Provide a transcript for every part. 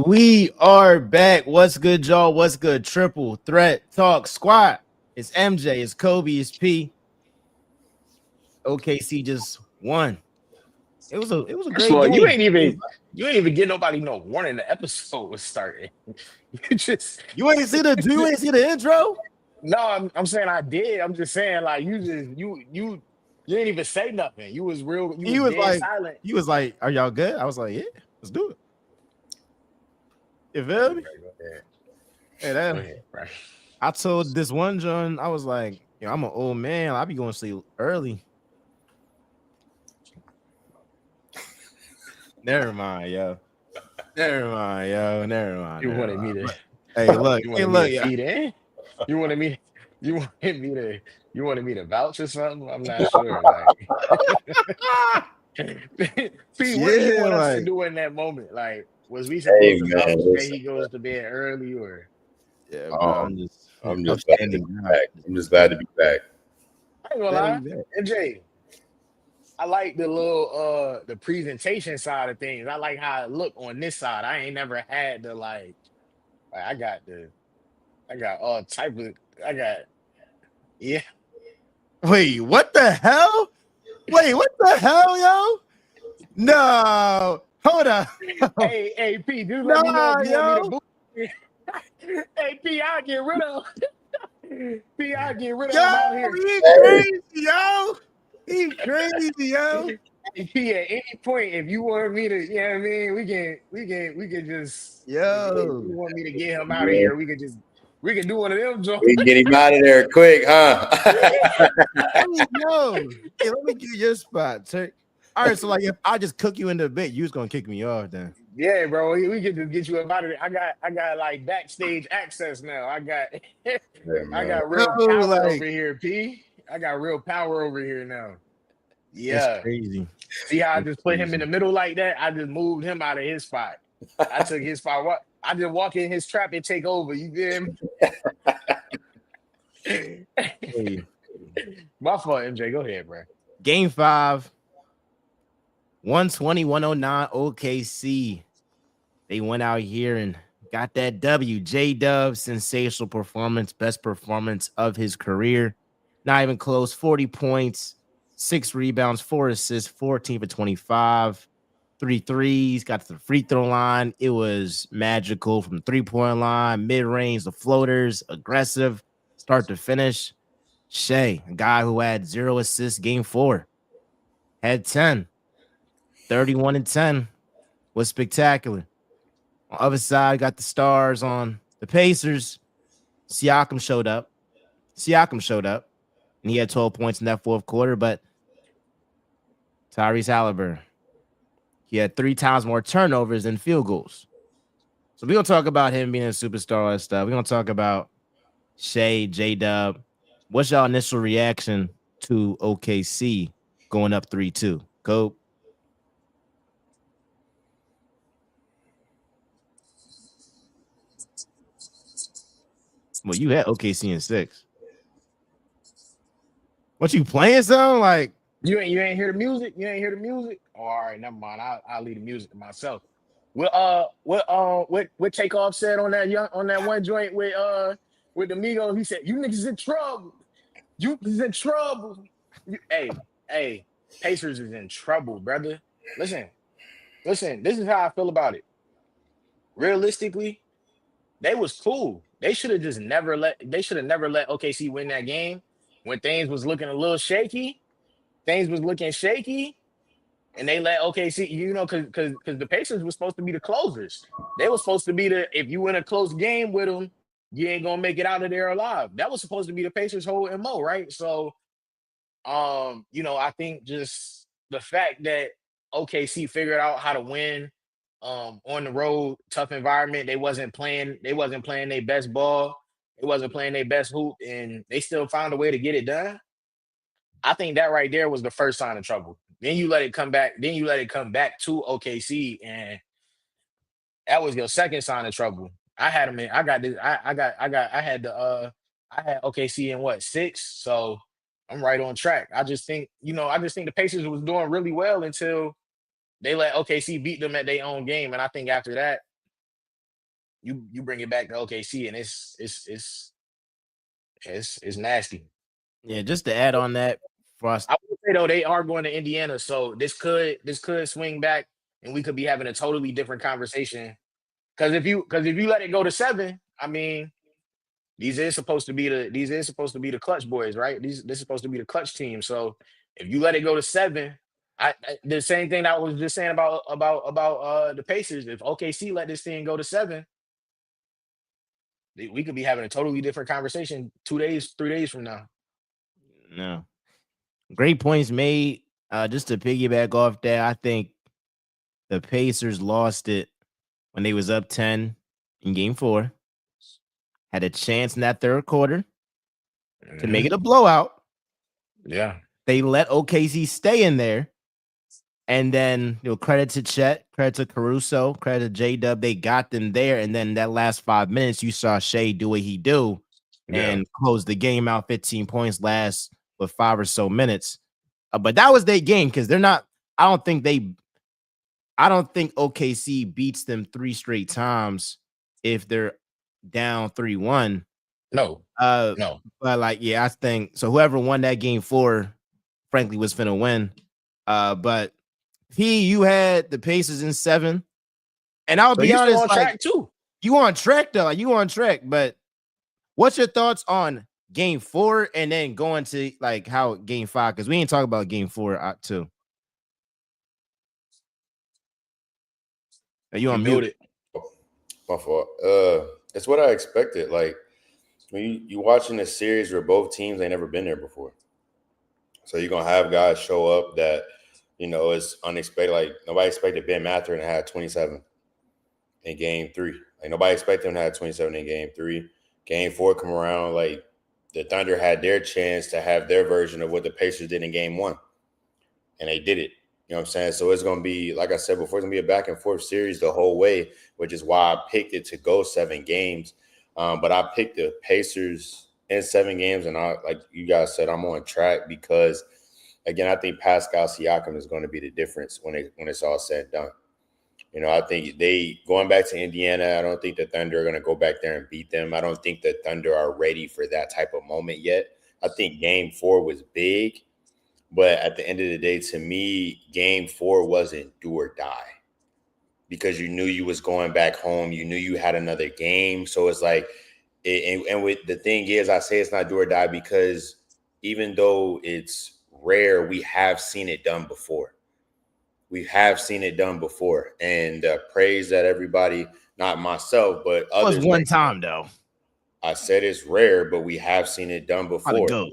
we are back. What's good, y'all? What's good? Triple Threat Talk Squad. It's MJ, it's Kobe, it's P. OKC just won. It was a First of great all, game. you ain't even get nobody no warning the episode was starting. You just You ain't see the intro? no, I'm saying I did. I'm just saying like you didn't even say nothing. You He was was dead like, silent. he was like, "Are y'all good?" I was like, "Yeah, let's do it." You feel me? Go ahead, Hey, go that ahead, bro. I told this one John, I was like, I'm an old man. I be going to sleep early. Never mind, yo. Never mind, yo. Never mind. You Never wanted mind. me to But hey, look, you hey, wanted me look, to yeah. feed in? You wanted me you wanted me to you wanted me to vouch or something? I'm not sure. Like P, what do you Yeah, want us to like, do in that moment? Like, was we Hey supposed to man, vouch that listen, he goes to bed early or yeah, bro. um, I'm just I'm just glad to upstanding be guy. back. Just I'm just glad to upstanding. be back. I ain't gonna Glad to lie. be back. MJ, I like the little the presentation side of things. I like how it look on this side. I ain't never had the like, I got all type of I got yeah. Wait, what the hell? Wait, what the hell, yo? No, hold on. Hey P, just let No, me know if you want me to yo. boot. Hey P, I'll get rid of P, I'll get rid of Yo, him out here. he Hey, crazy, yo. He crazy, yo. Hey, P, at any point, if you want me to, you know what I mean, we can just, if you Yo. want me to get him out of man, here, we can do one of them, Joe. we can get him out of there quick, huh? Hey, yo. Hey, let me get your spot, Turk. All right, so like if I just cook you into a bit, you was gonna kick me off then. Yeah, bro, we can just get you up out of there. I got like backstage access now. Yeah, I man. got No, real power over like here, P. I got real power over here now. it's Yeah. crazy. See how I It's just put him in crazy. the middle like that? I just moved him out of his spot. I took his spot. What? I just walk in his trap and take over. You get him? Hey, My fault, MJ. Go ahead, bro. game 5, 120-109 OKC. They went out here and got that W. J Dub, sensational performance, best performance of his career. Not even close. 40 points, 6 rebounds, 4 assists, 14 for 25, 3 threes, got to the free throw line. It was magical from the 3-point line, mid range, the floaters, aggressive, start to finish. Shea, a guy who had 0 assists game 4, had 10, 31 and 10, was spectacular. On the other side, got the stars on the Pacers. Siakam showed up. Siakam showed up, and he had 12 points in that fourth quarter. But Tyrese Halliburton, he had 3 times more turnovers than field goals. So we're gonna talk about him being a superstar and stuff. We're gonna talk about Shea, J Dub. What's y'all initial reaction to OKC going up 3-2? Go. Well, you had OKC in 6. What you playing something like? You ain't hear the music? You ain't hear the music? Oh, all right, never mind. I'll leave the music to myself. What Takeoff said on that one joint with the Migos? He said, "You niggas in trouble. You niggas in trouble." Hey, Pacers is in trouble, brother. Listen, listen. This is how I feel about it. Realistically, they was cool. They should have just never let. They should have never let OKC win that game when things was looking a little shaky. Things was looking shaky, and they let OKC. Because the Pacers was supposed to be the closers. They was supposed to be the if you win a close game with them, you ain't gonna make it out of there alive. That was supposed to be the Pacers' whole mo, right? So, I think just the fact that OKC figured out how to win on the road, tough environment. They wasn't playing their best ball. They wasn't playing their best hoop, and they still found a way to get it done. I think that right there was the first sign of trouble. Then you let it come back. Then you let it come back to OKC, and that was your second sign of trouble. I had them in. I got this. I had the. I had OKC in what 6. So I'm right on track. I just think the Pacers was doing really well until they let OKC beat them at their own game, and I think after that you bring it back to OKC and it's nasty. Yeah, just to add on that for us. I would say though they are going to Indiana, so this could swing back, and we could be having a totally different conversation. Because if you let it go to 7, I mean, these is supposed to be the clutch boys, right? This is supposed to be the clutch team. So if you let it go to 7, the same thing that I was just saying about the Pacers. If OKC let this thing go to 7, we could be having a totally different conversation 2 days, 3 days from now. No, great points made. Just to piggyback off that, I think the Pacers lost it when they was up 10 in game 4. Had a chance in that third quarter to make it a Mhm. blowout. Yeah. They let OKC stay in there. And then, credit to Chet, credit to Caruso, credit to J-Dub. They got them there. And then that last 5 minutes, you saw Shea do what he do Yeah. and close the game out 15 points last with 5 or so minutes. But that was their game because they're not – I don't think OKC beats them 3 straight times if they're down 3-1. No. Uh, No. but I think so. Whoever won that game 4, frankly, was finna win. But you had the Pacers in 7, and I'll So be you still honest, on track too. you on track though. You on track. But what's your thoughts on game 4 and then going to how game 5? Because we ain't talk about game 4 too. Are you You on build mute? it. My fault. It's what I expected. Like when you watching a series where both teams ain't never been there before, so you're gonna have guys show up that is unexpected. Like nobody expected Ben Mathurin to have 27 in game 3. Like nobody expected him to have 27 in game 3. Game 4 come around, like the Thunder had their chance to have their version of what the Pacers did in game 1, and they did it. You know what I'm saying? So it's going to be, like I said before, it's going to be a back and forth series the whole way, which is why I picked it to go 7 games. But I picked the Pacers in 7 games, and like you guys said, I'm on track because, again, I think Pascal Siakam is going to be the difference when it's all said and done. I think going back to Indiana, I don't think the Thunder are going to go back there and beat them. I don't think the Thunder are ready for that type of moment yet. I think game 4 was big. But at the end of the day, to me, game 4 wasn't do or die because you knew you was going back home. You knew you had another game. So it's like, and with the thing is, I say it's not do or die because even though it's rare, we have seen it done before. We have seen it done before. And praise that everybody, not myself, but It was others. one time though. I said it's rare, but we have seen it done How to before. go.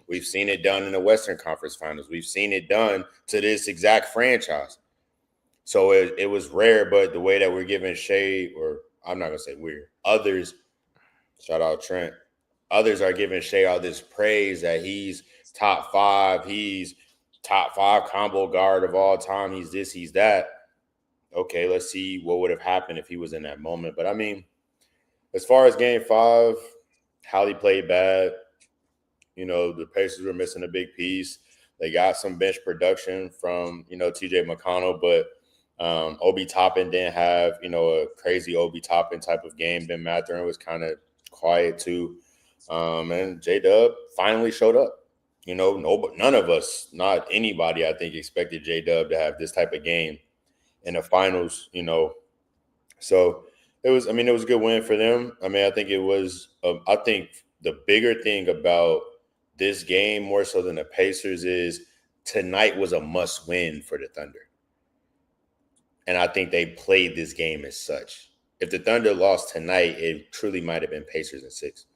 We've seen it done in the Western Conference Finals. We've seen it done to this exact franchise. So it was rare, but the way that we're giving shade, or I'm not going to say we're, others, shout out Trent, others are giving Shea all this praise that he's top 5, he's top 5 combo guard of all time, he's this, he's that. Okay, let's see what would have happened if he was in that moment. But I mean, as far as game 5, Hallie played bad. The Pacers were missing a big piece. They got some bench production from, TJ McConnell, but Obi Toppin didn't have, a crazy Obi Toppin type of game. Ben Mathurin was kind of quiet too. And J-Dub finally showed up. None of us, not anybody, I think, expected J-Dub to have this type of game in the finals, So it was a good win for them. I think it was, I think the bigger thing about this game more so than the Pacers is tonight was a must win for the Thunder. And I think they played this game as such. If the Thunder lost tonight, it truly might have been Pacers in 6.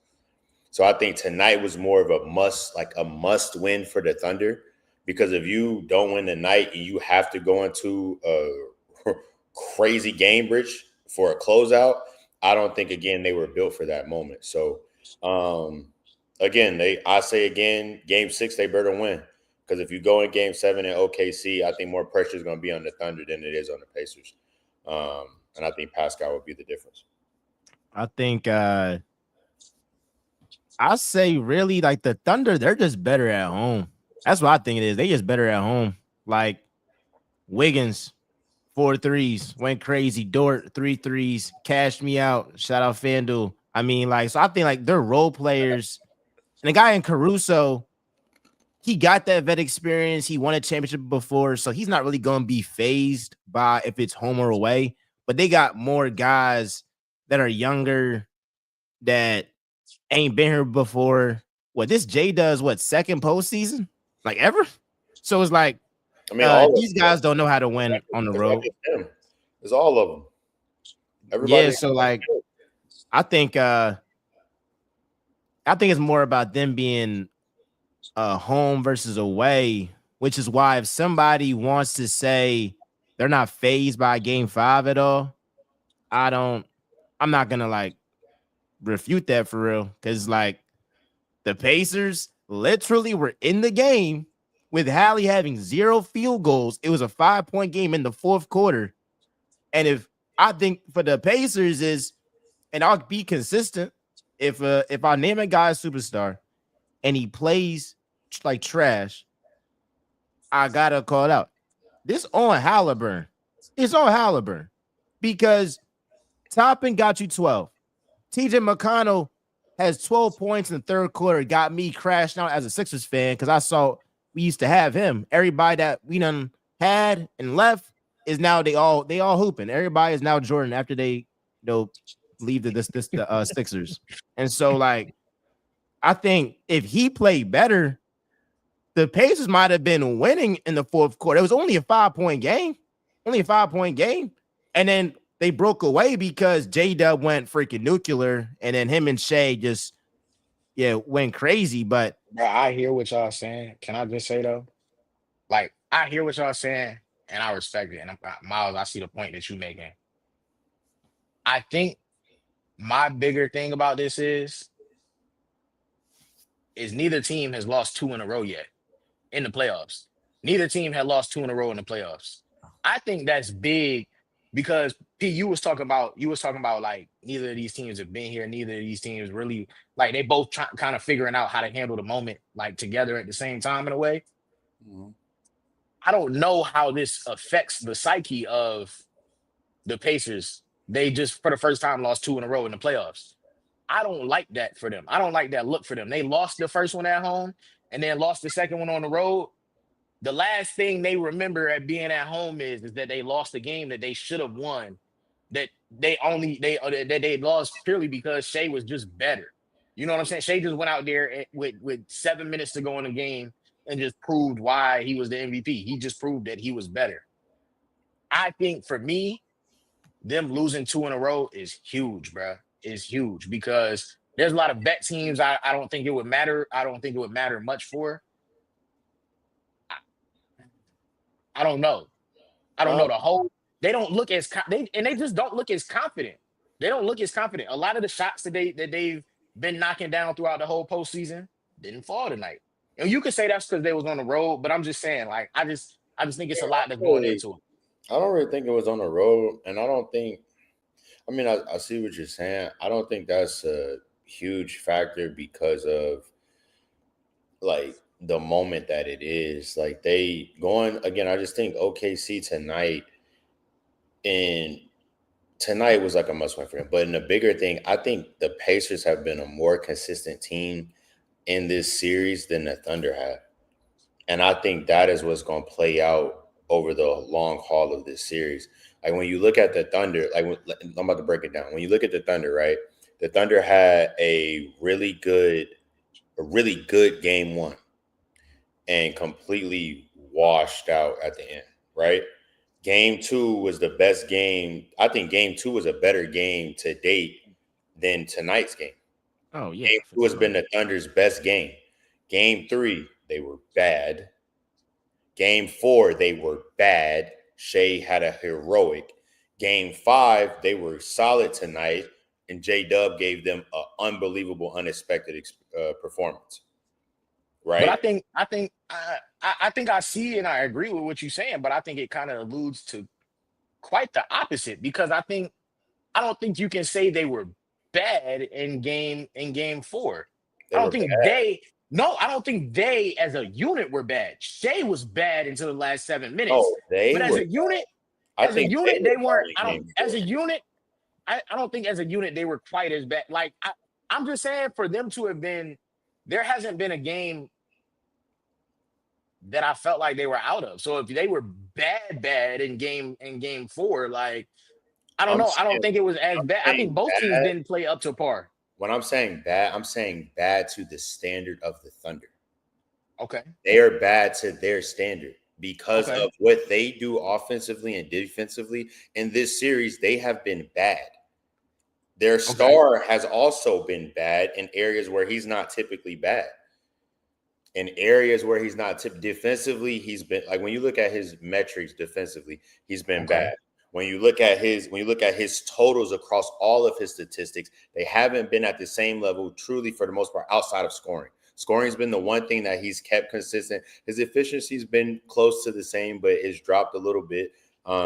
So I think tonight was more of a must win for the Thunder, because if you don't win tonight and you have to go into a crazy game bridge for a closeout, I don't think, again, they were built for that moment. So, again, game 6, they better win. Because if you go in game 7 in OKC, I think more pressure is going to be on the Thunder than it is on the Pacers. And I think Pascal would be the difference. I think I say really the Thunder, they're just better at home. That's what I think it is. They just better at home. Like Wiggins, 4 threes, went crazy. Dort 3 threes, cashed me out. Shout out FanDuel. I mean, like, so I think like they're role players. And the guy in Caruso, he got that vet experience. He won a championship before, so he's not really going to be phased by if it's home or away. But they got more guys that are younger that ain't been here before. What this Jay does? What second postseason? Like ever? So it's like I mean, all these guys don't know how to win on the it's like road. it's him. It's all of them. Everybody. Yeah, so like I think it's more about them being home versus away, which is why if somebody wants to say they're not phased by game 5 at all, I'm not gonna like refute that for real. Cause like the Pacers literally were in the game with Hallie having 0 field goals. It was a 5-point game in the fourth quarter. And if I think for the Pacers is, and I'll be consistent, if I name a guy a superstar and he plays like trash, I gotta call it out. This on Halliburton. It's on Halliburton because Toppin got you 12. TJ McConnell has 12 points in the third quarter. Got me crashing out as a Sixers fan because I saw we used to have him. Everybody that we done had and left is now they all hooping. Everybody is now Jordan after they leave the Sixers. And so like I think if he played better, the Pacers might have been winning in the fourth quarter. It was only a 5-point game. And then they broke away because J-Dub went freaking nuclear, and then him and Shea just went crazy. But Bro, I hear what y'all saying. Can I just say though? Like, I hear what y'all saying, and I respect it. And Miles, I see the point that you're making. I think my bigger thing about this is neither team has lost 2 in a row yet in the playoffs. Neither team had lost 2 in a row in the playoffs. I think that's big because P, you was talking about like neither of these teams have been here. Neither of these teams really like they both kind of figuring out how to handle the moment like together at the same time in a way. Mm-hmm. I don't know how this affects the psyche of the Pacers. They just for the first time lost 2 in a row in the playoffs. I don't like that for them. I don't like that look for them. They lost the first one at home and then lost the second one on the road. The last thing they remember at being at home is that they lost a game that they should have won. That they lost purely because Shea was just better. You know what I'm saying? Shea just went out there with 7 minutes to go in the game and just proved why he was the MVP. He just proved that he was better. I think for me, them losing 2 in a row is huge, bro. Is huge because there's a lot of bet teams. I don't think it would matter. I don't think it would matter much for. I don't know. I don't know the whole. They don't look as they just don't look as confident. They don't look as confident. A lot of the shots that they've been knocking down throughout the whole postseason didn't fall tonight. And you could say that's because they was on the road, but I'm just saying, like, I just think it's a lot that's going into it. I don't really think it was on the road, and I don't think. I mean, I see what you're saying. I don't think that's a huge factor because of like the moment that it is. Like they going again. I just think OKC tonight. And tonight was like a must win for them. But in the bigger thing, I think the Pacers have been a more consistent team in this series than the Thunder have. And I think that is what's going to play out over the long haul of this series. Like when you look at the Thunder, I'm about to break it down. When you look at the Thunder, right? The Thunder had a really good game 1 and completely washed out at the end, right? Game 2 was the best game. I think game 2 was a better game to date than tonight's game. Oh, yeah. Game 2 has been the Thunder's best game. Game 3, they were bad. Game 4, they were bad. Shea had a heroic. Game 5, they were solid tonight, and J-Dub gave them an unbelievable, unexpected performance. Right? But I think I see and I agree with what you're saying, but I think it kind of alludes to quite the opposite because I don't think you can say they were bad in game 4. I don't think I don't think they as a unit were bad. Shea was bad until the last 7 minutes. Oh, but as a unit, I As a think unit, they weren't. I don't. game As a 4. unit, I don't think as a unit they were quite as bad. Like I'm just saying for them to have been, there hasn't been a game that I felt like they were out of. So if they were bad in game 4, like I don't I'm know. I don't saying, think it was as I'm bad. I think saying both teams bad. didn't play up to par. When I'm saying bad to the standard of the Thunder. Okay. They are bad to their standard because Okay. of what they do offensively and defensively. In this series, they have been bad. Their Okay. star has also been bad in areas where he's not typically bad. In areas where he's not defensively, he's been like when you look at his metrics defensively, he's been Okay. bad. When you look at his totals across all of his statistics, they haven't been at the same level truly for the most part outside of scoring. Scoring's been the one thing that he's kept consistent. His efficiency's been close to the same, but it's dropped a little bit,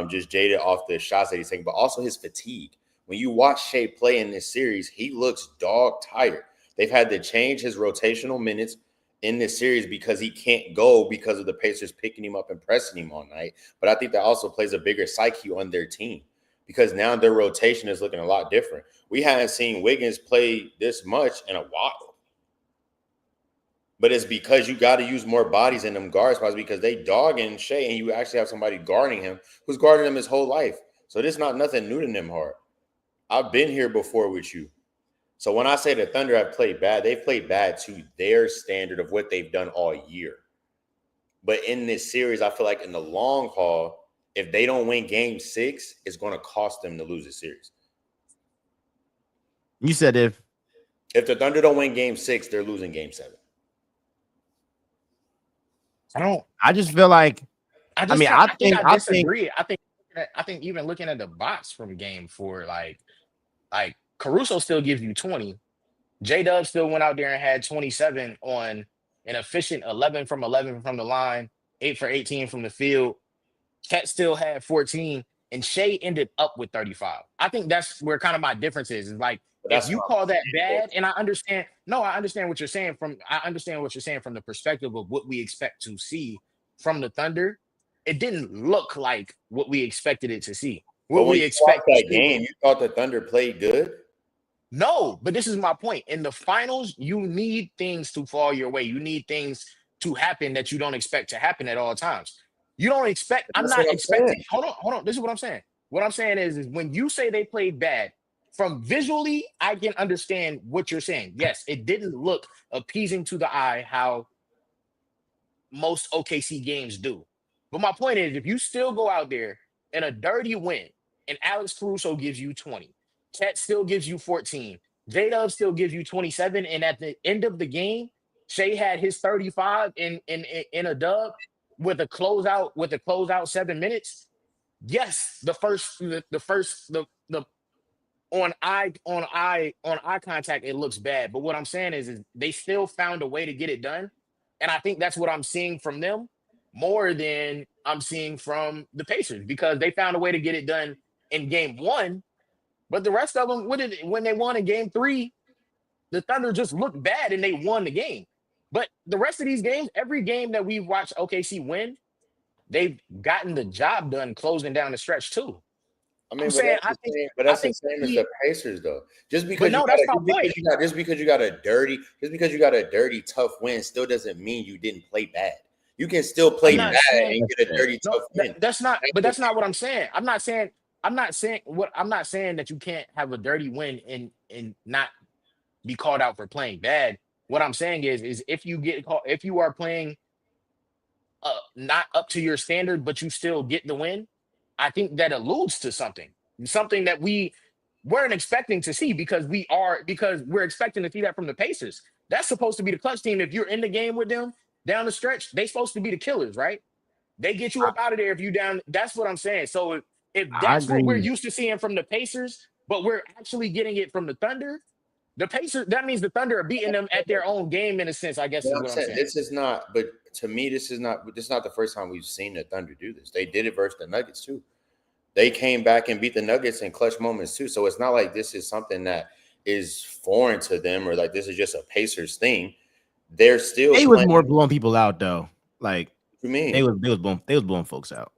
just jaded off the shots that he's taking, but also his fatigue. When you watch Shea play in this series, he looks dog tired. They've had to change his rotational minutes in this series because he can't go because of the Pacers picking him up and pressing him all night. But I think that also plays a bigger psyche on their team because now their rotation is looking a lot different. We haven't seen Wiggins play this much in a while. But it's because you got to use more bodies in them guard spots because they dogging Shea and you actually have somebody guarding him who's guarding him his whole life. So this is not nothing new to them hard. I've been here before with you. So when I say the Thunder have played bad, they've played bad to their standard of what they've done all year. But in this series, I feel like in the long haul, if they don't win game 6, it's going to cost them to lose the series. You said if the Thunder don't win game 6, they're losing game 7. I just feel like I mean, think I I think disagree. I think even looking at the box from game 4, like Caruso still gives you 20. J-Dub still went out there and had 27 on an efficient 11 from the line, 8 for 18 from the field. Cat still had 14, and Shea ended up with 35. I think that's where kind of my difference is. Is like But if that's you what I'm call that saying. bad, and I understand. No, I understand what you're saying from the perspective of what we expect to see from the Thunder. It didn't look like what we expected it to see. But What when we you watch expect to that see. game, you thought the Thunder played good? No, but this is my point. In the finals, you need things to fall your way. You need things to happen that you don't expect to happen at all times. You don't expect, I'm That's not what I'm expecting, saying. hold on. This is what I'm saying. What I'm saying is when you say they played bad, from visually, I can understand what you're saying. Yes, it didn't look appeasing to the eye how most OKC games do. But my point is, if you still go out there in a dirty win, and Alex Caruso gives you 20, Chet still gives you 14, J-Dub still gives you 27, and at the end of the game, Shea had his 35 in a dub with a closeout 7 minutes. Yes, the on eye contact, it looks bad. But what I'm saying is they still found a way to get it done. And I think that's what I'm seeing from them more than I'm seeing from the Pacers because they found a way to get it done in game 1. But the rest of them, when they won in game 3, the Thunder just looked bad and they won the game. But the rest of these games, every game that we've watched OKC win, they've gotten the job done closing down the stretch too. I I'm mean, but saying that's the same. But that's the same as the Pacers, though. Just but because you no, got that's a, my point. just because you got a dirty, tough win, still doesn't mean you didn't play bad. You can still play bad and get a dirty, No, tough win. that's not what I'm saying. I'm not saying that you can't have a dirty win and not be called out for playing bad. What I'm saying is if you get called, if you are playing not up to your standard, but you still get the win, I think that alludes to something that we weren't expecting to see because we're expecting to see that from the Pacers. That's supposed to be the clutch team. If you're in the game with them down the stretch, they supposed to be the killers, right? They get you up out of there if you down. That's what I'm saying. So if I that's what we're agree. used to seeing from the Pacers, but we're actually getting it from the Thunder, the Pacers, that means the Thunder are beating them at their own game in a sense, I guess But is I'm what I'm saying saying. this is not. But to me, this is not the first time we've seen the Thunder do this. They did it versus the Nuggets too. They came back and beat the Nuggets in clutch moments too. So it's not like this is something that is foreign to them or like this is just a Pacers thing. They're still They was playing. more blowing people out though. Like What you mean? they was blowing folks out.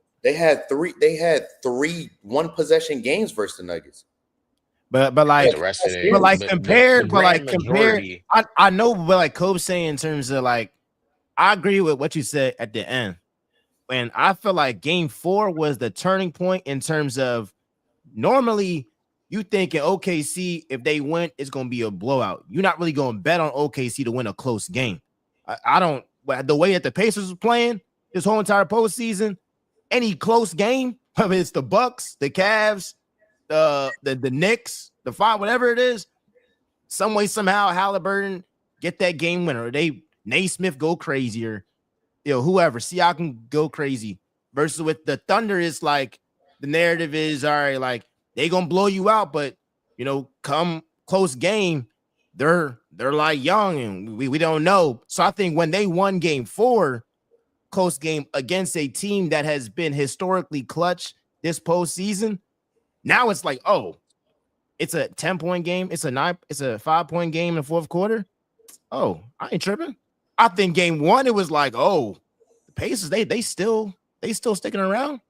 They had three one possession games versus the Nuggets. But The like rest of but like the grand compared, majority. I know, but like Kobe saying in terms of like, I agree with what you said at the end. And I feel like game 4 was the turning point in terms of normally you thinking OKC, if they win, it's gonna be a blowout. You're not really gonna bet on OKC to win a close game. I don't, but the way that the Pacers was playing this whole entire postseason, any close game, whether it's the Bucks, the Cavs, the Knicks, the Five, whatever it is, some way, somehow, Halliburton get that game winner. They Naismith go crazier, whoever, Siakam go crazy. Versus with the Thunder, it's like the narrative is all right, like they gonna blow you out, but come close game, they're like young and we don't know. So I think when they won game 4, close game against a team that has been historically clutch this postseason, now it's like, oh, it's a 10-point game, it's a 5-point game in the fourth quarter. Oh, I ain't tripping. I think game 1, it was like, oh, the Pacers, they still sticking around.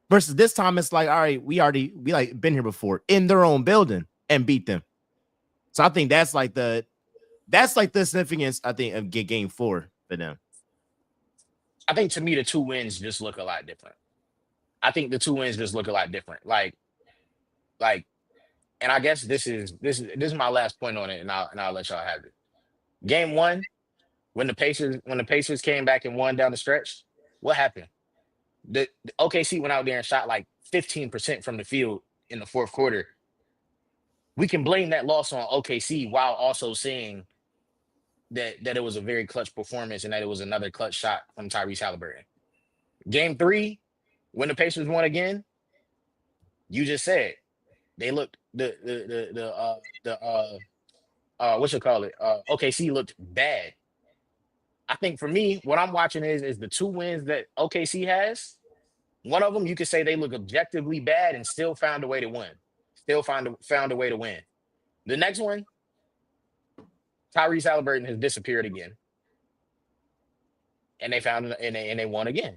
Versus this time, it's like, all right, we like been here before in their own building and beat them. So I think that's like the significance, I think, of game 4 for them. I think to me the 2 wins just look a lot different. I think the 2 wins just look a lot different. Like, and I guess this is my last point on it, and I'll let y'all have it. Game 1, when the Pacers came back and won down the stretch, what happened? The OKC went out there and shot like 15% from the field in the fourth quarter. We can blame that loss on OKC while also saying that it was a very clutch performance and that it was another clutch shot from Tyrese Halliburton. Game 3, when the Pacers won again, you just said they looked OKC looked bad. I think for me, what I'm watching is the 2 wins that OKC has. One of them, you could say they look objectively bad and still found a way to win. Still found a way to win. The next one, Tyrese Halliburton has disappeared again, and they won again.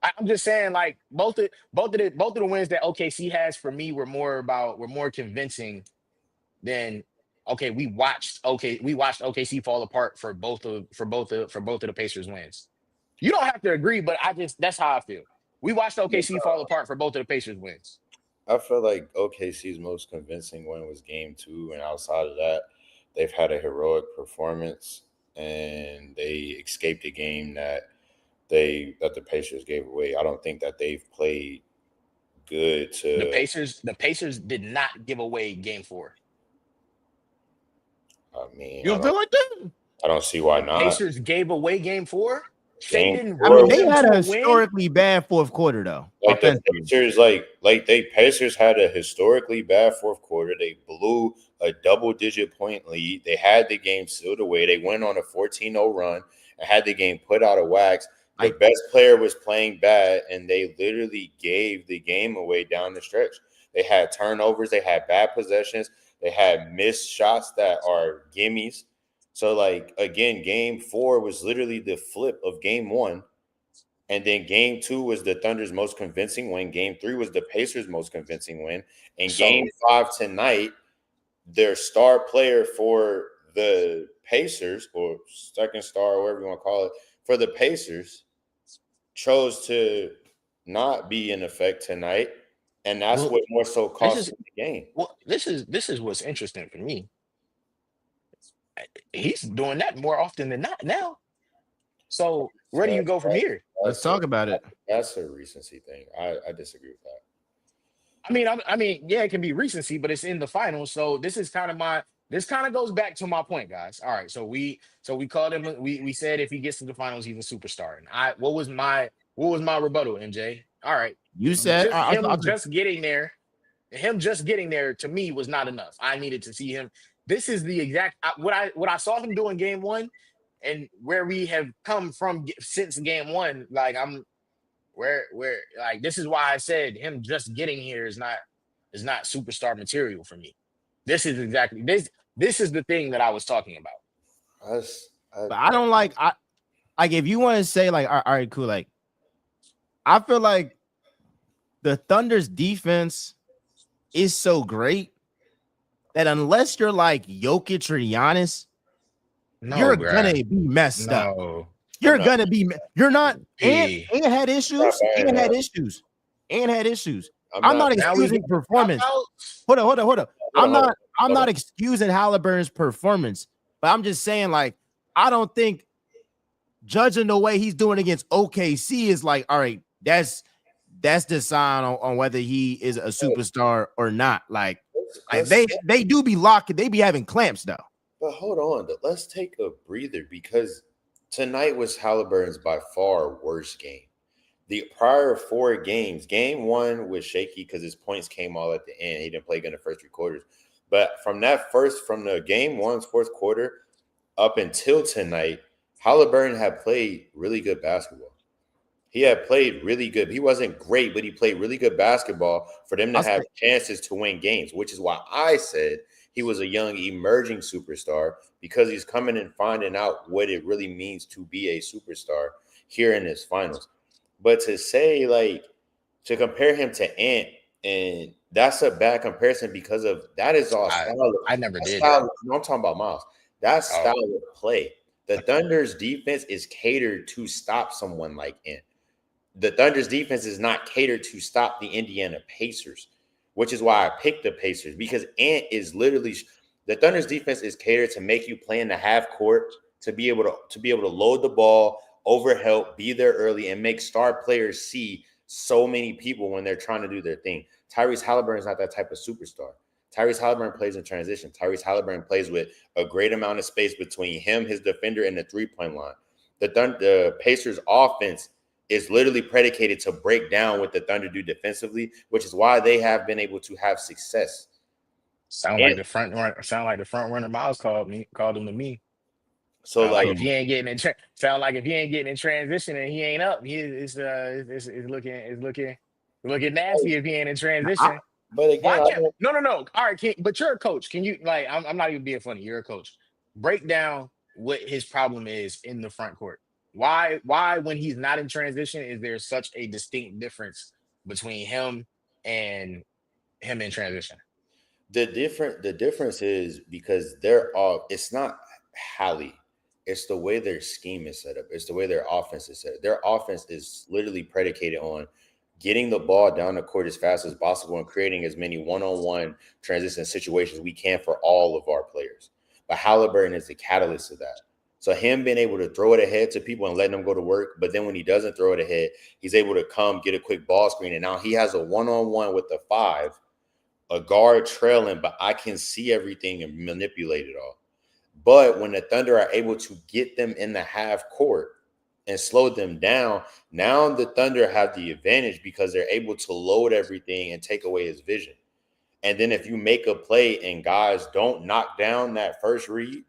I'm just saying, like both of the wins that OKC has for me were more convincing than we watched OKC fall apart for both of the Pacers wins. You don't have to agree, but that's how I feel. We watched OKC fall apart for both of the Pacers wins. I feel like OKC's most convincing win was game 2, and outside of that, they've had a heroic performance and they escaped a game that the Pacers gave away. I don't think that they've played good to the Pacers did not give away game 4. I mean, You don't feel like that? I don't see why not. Pacers gave away game 4. Game didn't I mean, they had a historically bad fourth quarter though. Like the Pacers had a historically bad fourth quarter. They blew a double-digit point lead. They had the game sealed away. They went on a 14-0 run and had the game put out of wax. The best player was playing bad, and they literally gave the game away down the stretch. They had turnovers. They had bad possessions. They had missed shots that are gimmies. So, like, again, game 4 was literally the flip of game 1. And then game 2 was the Thunder's most convincing win. Game 3 was the Pacers' most convincing win. And game 5 tonight, their star player for the Pacers, or second star, or whatever you want to call it, for the Pacers, chose to not be in effect tonight. And that's what more so cost the game. Well, this is what's interesting for me. He's doing that more often than not now. So where do you go from here? Let's talk about it. That's a recency thing. I disagree with that. I mean, yeah, it can be recency, but it's in the finals. So this kind of goes back to my point, guys. All right, so we called him. We said if he gets to the finals, he's a superstar. And what was my rebuttal, MJ? All right, you said just getting there. Him just getting there to me was not enough. I needed to see him. This is the exact what I saw him do in game 1, and where we have come from since game 1. Like this is why I said him just getting here is not superstar material for me. This is exactly this is the thing that I was talking about. But I don't like if you want to say like all right, cool, like I feel like the Thunder's defense is so great that unless you're like Jokic or Giannis, No, you're gonna bruh. be messed up. No. I'm You're not. gonna be. You're not. And P. had issues. buying And had that. issues. And had issues. I'm I'm not. not Now we excusing get performance. dropouts. Hold on. Hold I'm on, not. I'm hold not on. excusing Halliburton's performance, but I'm just saying, like, I don't think judging the way he's doing against OKC is like, all right, that's the sign on whether he is a superstar or not. Like they do be locking, they be having clamps though. But hold on, let's take a breather because tonight was Halliburton's by far worst game. The prior 4 games, game 1 was shaky because his points came all at the end. He didn't play good in the first 3 quarters. But from the game 1's fourth quarter up until tonight, Halliburton had played really good basketball. He had played really good. He wasn't great, but he played really good basketball for them to have chances to win games, which is why I said he was a young emerging superstar because he's coming and finding out what it really means to be a superstar here in his finals. But to say, like, to compare him to Ant, and that's a bad comparison because of that is all style. I never did style. that. No, I'm talking about Miles. That's style of play. The Thunder's defense is catered to stop someone like Ant. The Thunder's defense is not catered to stop the Indiana Pacers, which is why I picked the Pacers because Ant is literally the Thunder's defense is catered to make you play in the half court to be able to load the ball, overhelp, be there early, and make star players see so many people when they're trying to do their thing. Tyrese Halliburton is not that type of superstar. Tyrese Halliburton plays in transition. Tyrese Halliburton plays with a great amount of space between him, his defender, and the three-point line. The Pacers' offense is literally predicated to break down what the Thunder do defensively, which is why they have been able to have success. Sound like the front runner Miles called him to me. So like if he ain't getting in if he ain't getting in transition and he ain't up, it's looking nasty if he ain't in transition. But again, no. All right, but you're a coach. Can you I'm not even being funny. You're a coach. Break down what his problem is in the front court. Why when he's not in transition is there such a distinct difference between him and him in transition? The difference is because it's not Hallie. It's the way their scheme is set up. It's the way their offense is set up. Their offense is literally predicated on getting the ball down the court as fast as possible and creating as many one-on-one transition situations we can for all of our players. But Halliburton is the catalyst of that. So him being able to throw it ahead to people and letting them go to work, but then when he doesn't throw it ahead, he's able to come get a quick ball screen. And now he has a one-on-one with the 5, a guard trailing, but I can see everything and manipulate it all. But when the Thunder are able to get them in the half court and slow them down, now the Thunder have the advantage because they're able to load everything and take away his vision. And then if you make a play and guys don't knock down that first read,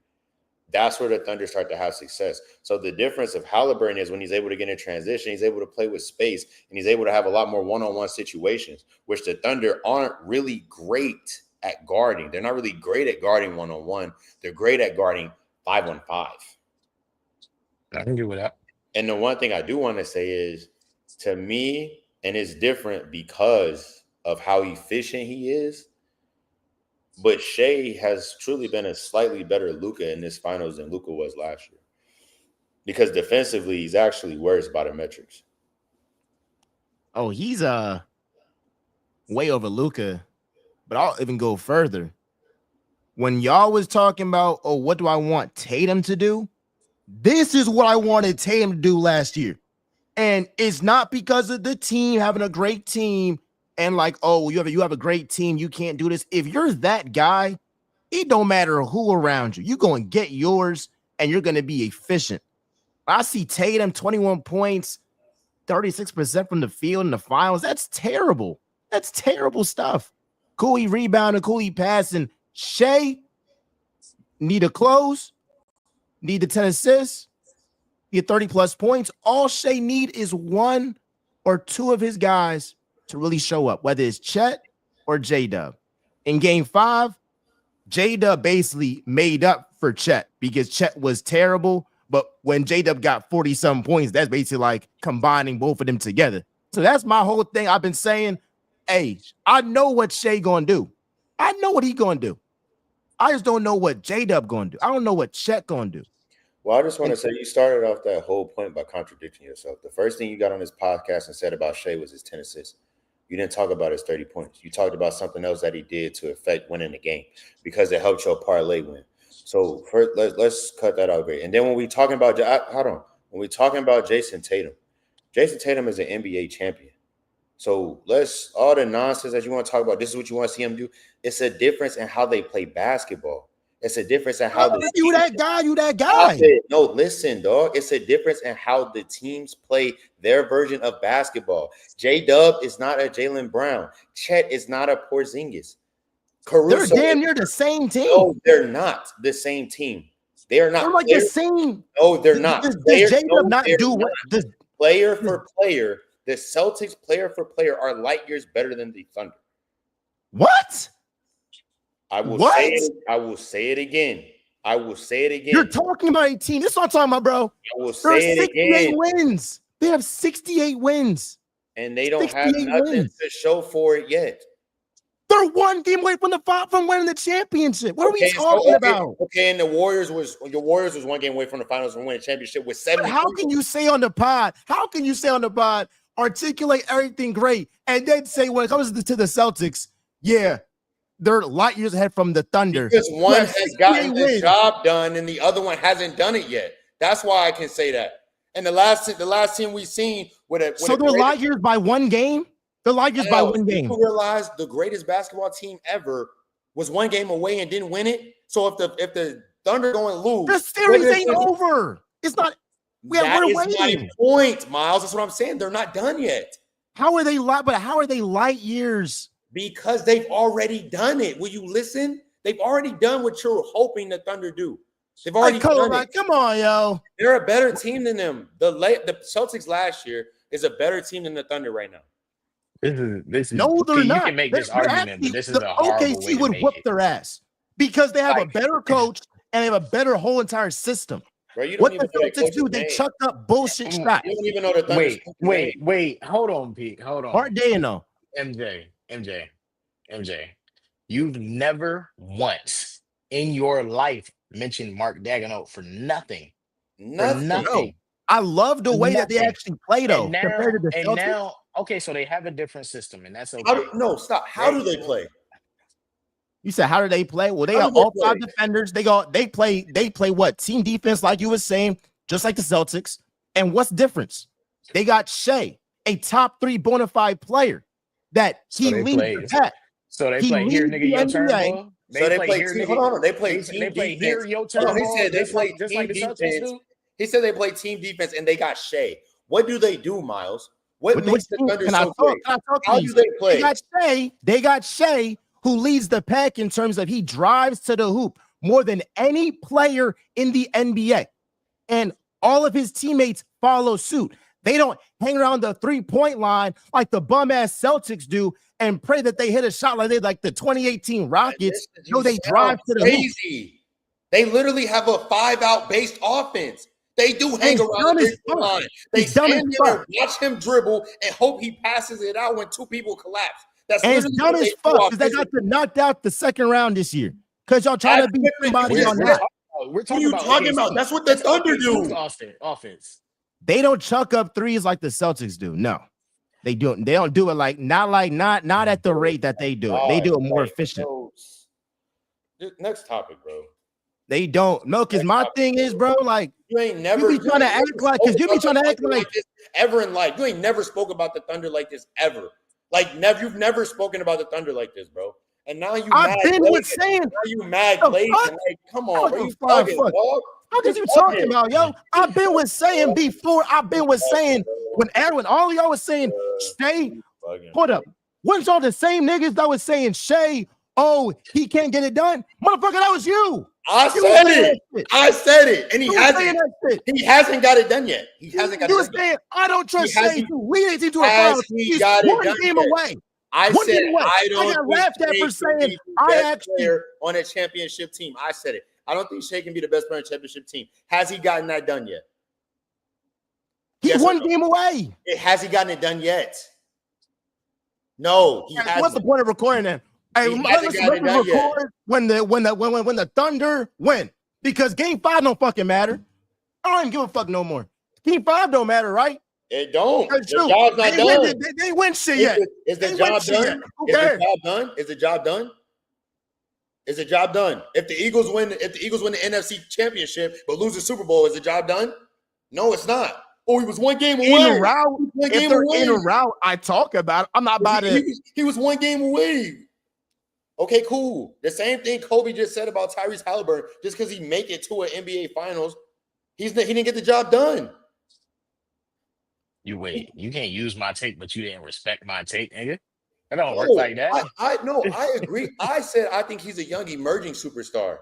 that's where the Thunder start to have success. So the difference of Halliburton is when he's able to get in transition, he's able to play with space, and he's able to have a lot more one-on-one situations, which the Thunder aren't really great at guarding. They're not really great at guarding one-on-one. They're great at guarding 5-on-5. I can do with that. And the one thing I do want to say is, to me, and it's different because of how efficient he is, but Shea has truly been a slightly better Luka in this finals than Luka was last year. Because defensively, he's actually worse by the metrics. Oh, he's way over Luka. But I'll even go further. When y'all was talking about, oh, what do I want Tatum to do? This is what I wanted Tatum to do last year. And it's not because of the team having a great team and like, oh, you have a great team, you can't do this. If you're that guy, it don't matter who around you. You're going to get yours and you're going to be efficient. I see Tatum, 21 points, 36% from the field in the finals. That's terrible. That's terrible stuff. Cool, he rebounding, cool, he passing. Shea need a close, need the 10 assists, get 30+ points. All Shea need is 1 or 2 of his guys to really show up, whether it's Chet or J-Dub. In game 5, J-Dub basically made up for Chet because Chet was terrible, but when J-Dub got 40-some points, that's basically like combining both of them together So that's my whole thing. I've been saying, hey, I know what Shea gonna do. I know what he gonna do. I just don't know what J-Dub gonna do. I don't know what Chet gonna do. Well, I just want to say you started off that whole point by contradicting yourself. The first thing you got on this podcast and said about Shea was his 10 assists. You didn't talk about his 30 points. You talked about something else that he did to affect winning the game because it helped your parlay win. So first, let's cut that out. And then when we talking about when we talking about Jason Tatum is an NBA champion. So let's all the nonsense that you want to talk about. This is what you want to see him do. It's a difference in how they play basketball. It's a difference in how you that guy. No, listen, dog. It's a difference in how the teams play their version of basketball. J-Dub is not a Jaylen Brown. Chet is not a Porzingis. Caruso, they're damn near the same team. No, they're not the same team. They are not. They're like the same. No, they're not. Does J-Dub not do what? Player for player, the Celtics player for player are light years better than the Thunder. What? I will say it again. You're talking about a team. This is what I'm talking about, bro. I will say it again. Wins. They have 68 wins. And they don't have nothing to show for it yet. They're one game away from winning the championship. What are we talking about? Okay, and the Warriors was one game away from the finals and winning the championship with 70. How can you say on the pod? Articulate everything great, and then say when it comes to the Celtics, yeah, they're light years ahead from the Thunder. Because one has gotten the job done and the other one hasn't done it yet. That's why I can say that. And the last team we've seen they're light years by one game. They're light years by one game. You realize the greatest basketball team ever was one game away and didn't win it. So if the Thunder going to lose, the series ain't over. It's not. We're waiting. My point, Miles. That's what I'm saying. They're not done yet. How are they light years? Because they've already done it. Will you listen? They've already done what you're hoping the Thunder do. They've already done it. Come on, yo. They're a better team than them. The Celtics last year is a better team than the Thunder right now. This is no, they're not. You can make this argument, but this is a horrible OKC way to would make whoop it. their ass because they have a better coach and they have a better whole entire system. Bro, what the Celtics do, they chuck up bullshit shots. You don't even know the Thunder. Wait. Hold on, Pete. Hold on. Hard day, though. MJ. You've never once in your life mentioned Mark Daigneault for nothing. Nothing. No. I love the way that they actually play, though. Compared to the Celtics. Okay, so they have a different system, and that's okay. Stop. How do they play? You said, how do they play? Well, they got all five defenders. They play what? Team defense, like you were saying, just like the Celtics. And what's the difference? They got Shea, a top 3 bona fide player that he leads the pack. So they play here, nigga, your turn, boy. They play here, nigga. Hold on. They play team defense. They play here, your turn. He said they play team defense. He said they play team defense, and they got Shea. What do they do, Miles? What makes the Thunder so great? How do they play? They got Shea, who leads the pack in terms of he drives to the hoop more than any player in the NBA. And all of his teammates follow suit. They don't hang around the 3-point line like the bum-ass Celtics do and pray that they hit a shot like the 2018 Rockets. No, they drive to the hoop. They literally have a 5-out based offense. They do hang around the line. They stand there, watch him dribble, and hope he passes it out when 2 people collapse. That's and it's dumb as fuck because they got knocked out the second round this year because y'all trying to beat somebody on that. What are you talking about? That's what the Thunder do. Offense. They don't chuck up threes like the Celtics do. No, they don't. They don't do it not at the rate that they do it. They do it more efficient. Next topic, bro. They don't. No, because my thing is, bro, like you ain't never you be trying to act like this ever in life. You ain't never spoke about the Thunder like this ever. Like you've never spoken about the Thunder like this, bro. And now you I've been with saying now you mad glazing. Like, come on, bro. You fucking dog. What are you talking about, yo? I've been with saying before. I've been with saying when all y'all was saying Shea. Hold up. Wasn't y'all the same niggas that was saying Shea? Oh, he can't get it done, motherfucker. That was you. I said it, and he hasn't got it done yet. He hasn't got it done. Saying, I don't trust Shea to lead into a final. He's one game away. I said I don't got laughed at for saying I actually on a championship team. I said it. I don't think Shea can be the best player on a championship team. Has he gotten that done yet? He's Yes or one no? game away. Has he gotten it done yet? No, he Hey, what's the hasn't. point of recording then? Hey, He hasn't let's gotten it done yet. record when the Thunder win, because Game 5 don't fucking matter. I don't even give a fuck no more. Game 5 don't matter, right? It don't. Because The job's not done. They win shit yet. Is the They win job shit yet. done? Who Is the cares? job done? Is the job done? Is the job done? If the Eagles win the NFC championship but lose the Super Bowl, is the job done? No, it's not. Oh, he was one game away. In route, One if game they're away. in a route, I talk about it. I'm not about it. He was one game away. Okay, cool. The same thing Kobe just said about Tyrese Halliburton. Just because he make it to an NBA Finals, he didn't get the job done. You can't use my take, but you didn't respect my take, nigga. That don't work like that. I agree. I said I think he's a young emerging superstar.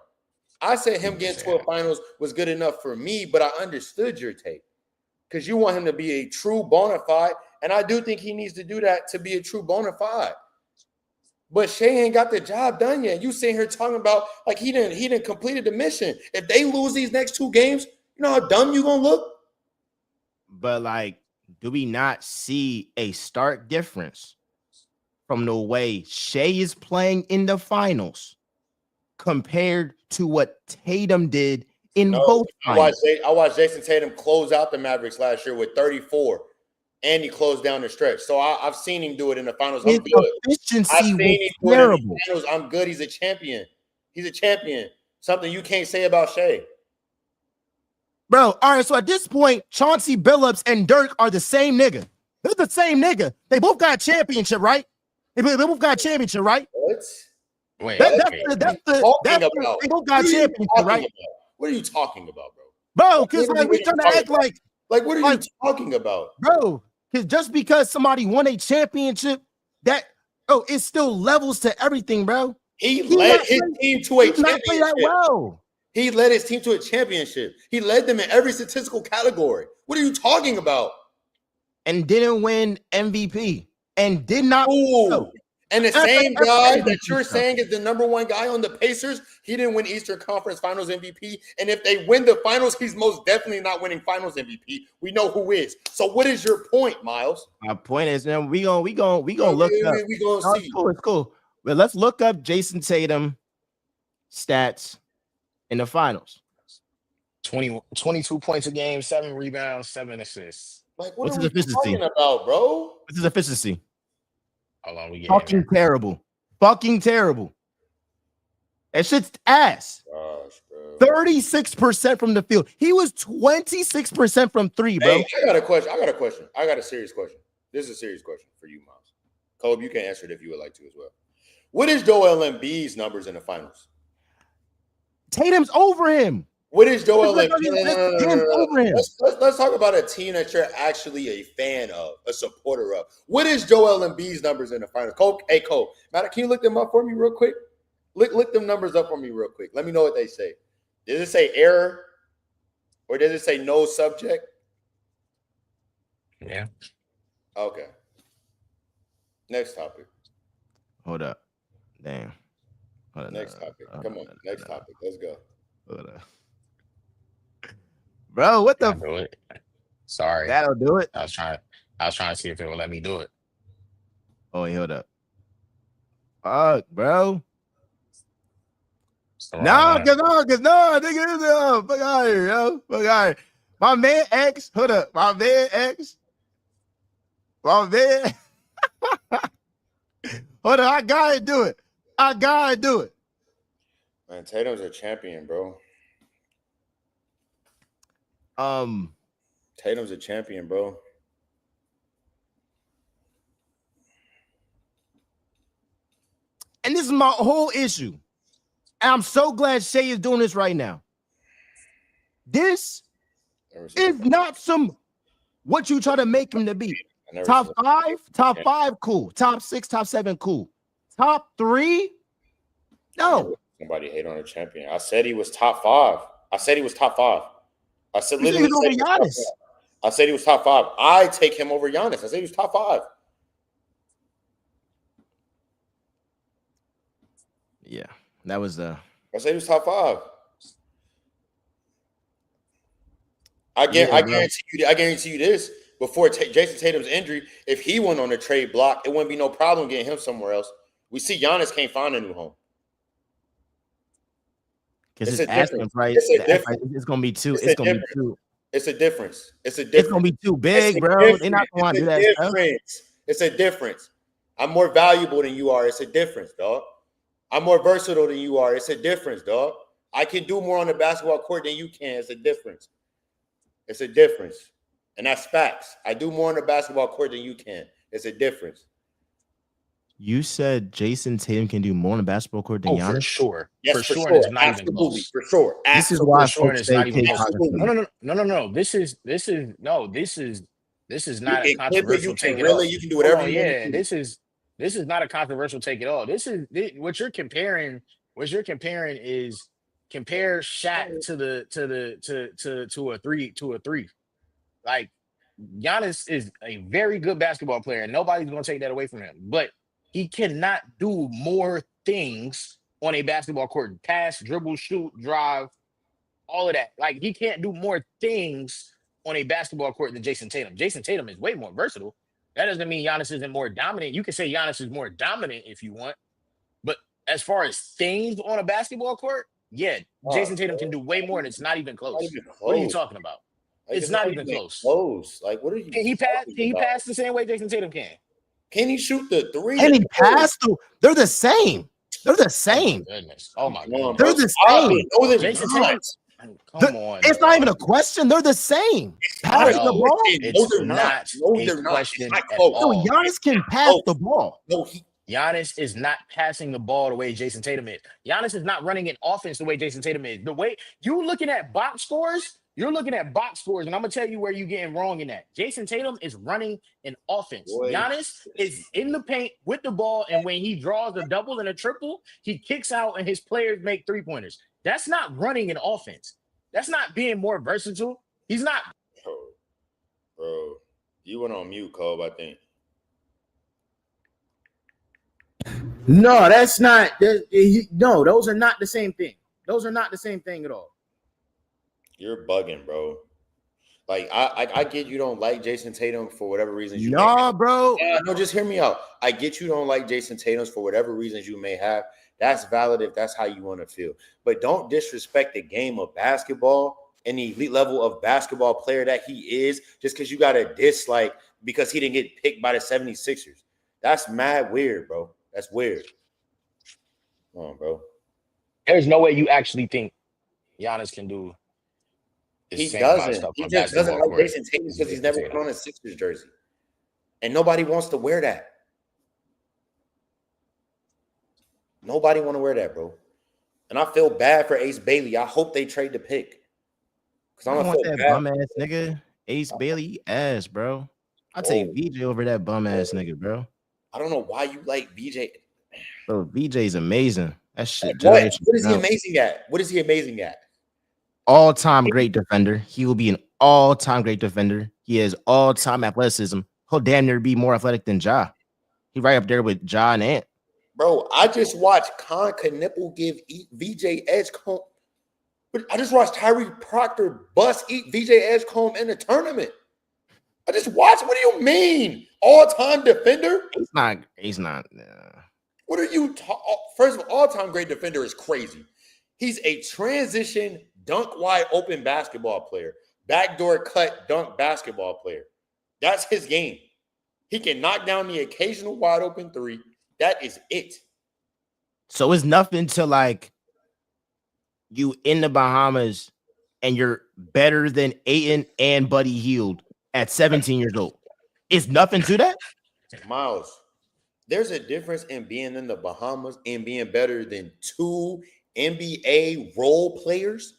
I said him getting to a finals was good enough for me, but I understood your take. Because you want him to be a true bona fide, and I do think he needs to do that to be a true bona fide. But Shea ain't got the job done yet. You sitting here talking about like he didn't completed the mission. If they lose these next 2 games, you know how dumb you gonna look? But like, do we not see a stark difference from the way Shea is playing in the finals compared to what Tatum did in both finals? I watched Jason Tatum close out the Mavericks last year with 34, and he closed down the stretch. So I've seen him do it in the finals. His I'm good. efficiency was terrible. Finals. I'm good. He's a champion. He's a champion. Something you can't say about Shea. Bro, all right, so at this point, Chauncey Billups and Dirk are the same nigga. They're the same nigga. They both got a championship, right? They both got a championship, right? What? Wait, They What both got a championship, right? What are you talking about, bro? Bro, because like we trying to act like what are you talking about? Bro, because just because somebody won a championship, it's still levels to everything, bro. He led his team to a championship. Not play that well. He led his team to a championship. He led them in every statistical category. What are you talking about? And didn't win MVP. And did not. Ooh. And the same guy that you're saying is the number 1 guy on the Pacers, he didn't win Eastern Conference Finals MVP. And if they win the finals, he's most definitely not winning Finals MVP. We know who is. So what is your point, Miles? My point is, man, we gonna look up. We gonna see. It's cool. But let's look up Jason Tatum stats in the finals. 22 points a game, 7 rebounds, 7 assists. Like, what's his efficiency talking about, bro? What's his efficiency? How long we get? Fucking terrible. Fucking terrible. That shit's ass. Gosh, bro. 36% from the field. He was 26% from 3, bro. Hey, I got a question. I got a serious question. This is a serious question for you, Miles. Kobe, you can answer it if you would like to as well. What is Joel Embiid's numbers in the finals? Tatum's over him. What is Joel Embiid? Over him. Let's talk about a team that you're actually a fan of, a supporter of. What is Joel Embiid's numbers in the finals? Hey, Cole, Matt, can you look them up for me real quick? Look them numbers up for me real quick. Let me know what they say. Does it say error or does it say no subject? Yeah. Okay. Next topic. Hold up. Damn. Next topic. Come on. Next topic. Let's go. Hold up. Bro, what the? Do it. Sorry. That'll do it. I was trying to see if it would let me do it. Oh, hold up. Fuck, bro. No, nigga, fuck out here, yo. Fuck out here. My man X, hold up. My man X. Hold up, I gotta do it. Man, Tatum's a champion, bro. Tatum's a champion, bro. And this is my whole issue. And I'm so glad Shea is doing this right now. This is not what you try to make him to be. Top 5, cool. Top 6, top 7, cool. Top 3, no. Somebody hate on a champion. I said he was top 5. I said he was top 5. I said literally. I said he was top 5. I take him over Giannis. I said he was top 5. Yeah, that was I said he was top 5. I Yeah, bro. guarantee you this. Before Jason Tatum's injury, if he went on a trade block, it wouldn't be no problem getting him somewhere else. We see Giannis can't find a new home. Because It's his a asking difference. price, It's a the asking price, difference. it's gonna be too. It's It's a gonna be difference. too. It's a difference. It's a It's gonna difference. be too It's big, a bro. They're not difference. gonna want to do It's that a stuff. difference. It's a difference. I'm more valuable than you are. It's a difference, dog. I'm more versatile than you are. It's a difference, dog. I can do more on the basketball court than you can. It's a difference. It's a difference. And that's facts. I do more on the basketball court than you can. It's a difference. You said Jason Tatum can do more on the basketball court than Oh, for Giannis. sure. Yes, For for sure. And sure. it's not even Absolutely. close. For sure. This is Absolutely. why For sure. And folks it's say not even Klay close. Thompson. No. This is You not a can clip it, you controversial can take at reel all. it, you can do Hold whatever on, you want yeah. to do. This is not a controversial take at all. What you're comparing. What you're comparing is compare Shaq to a three. Like Giannis is a very good basketball player, and nobody's gonna take that away from him. But he cannot do more things on a basketball court: pass, dribble, shoot, drive, all of that. Like he can't do more things on a basketball court than Jason Tatum. Jason Tatum is way more versatile. That doesn't mean Giannis isn't more dominant. You can say Giannis is more dominant if you want, but as far as things on a basketball court, yeah, Jason Tatum can do way more, and it's not even Not close. even What are you close. talking about? Like, It's it's not not even even close. close. Like, what are you Can he pass? talking Can he about? pass the same way Jason Tatum can? Can he shoot the three? Can he pass? They're the same. They're the Oh my same. goodness! Oh my Come on, goodness! bro. They're the Stop same. it. No, they're Jason not. Tatum. Come on, It's not even dog. a question. They're the same. Not a Passing the No, ball. question. No, it's they're not. not No, a they're not. It's question not at close. No, all. Giannis can It's pass close. the ball. No, Giannis is not passing the ball the way Jason Tatum is. Giannis is not running an offense the way Jason Tatum is. The way you looking at box scores, you're looking at box scores, and I'm gonna tell you where you're getting wrong in that. Jason Tatum is running an offense. boy. Giannis is in the paint with the ball, and when he draws a double and a triple, he kicks out, and his players make 3-pointers. That's not running an offense. That's not being more versatile. He's not. Bro, you went on mute, Cole, I think. No, that's not. No, those are not the same thing. Those are not the same thing at all. You're bugging, bro. Like, I get you don't like Jason Tatum for whatever reasons you may Nah, have. bro. No, just hear me out. I get you don't like Jason Tatum for whatever reasons you may have. That's valid if that's how you want to feel. But don't disrespect the game of basketball and the elite level of basketball player that he is just because you got a dislike because he didn't get picked by the 76ers. That's mad weird, bro. That's weird. Come on, bro. There's no way you actually think Giannis can do the He same amount of doesn't. stuff He on a just doesn't basketball like court Jason Tatum as because he's Jason never Tatum. put on a Sixers jersey. And nobody wants to wear that. Nobody want to wear that, bro. And I feel bad for Ace Bailey. I hope they trade the pick. Because I I'm don't going want to feel that bad. bum ass nigga. Ace Bailey ass, bro. I take Whoa. VJ over that bum ass nigga, bro. I don't know why you like BJ. Bro, VJ's amazing. That shit. What? Generation What is he talent. amazing at? What is he amazing at? All-time great defender. He will be an all-time great defender. He has all-time athleticism. He'll damn near be more athletic than Ja. He right up there with Ja and Ant. Bro, I just watched Con Knipple give VJ Edgecomb. But I just watched Tyree Proctor bust eat VJ Edgecomb in the tournament. I just watched. What do you mean? All-time defender? He's not. What are you First of all-time great defender is crazy. He's a transition dunk wide open basketball player. Backdoor cut dunk basketball player. That's his game. He can knock down the occasional wide open three. That is it. So it's nothing to like you in the Bahamas and you're better than Ayton and Buddy Hield at 17 years old. It's nothing to that. Miles, there's a difference in being in the Bahamas and being better than two NBA role players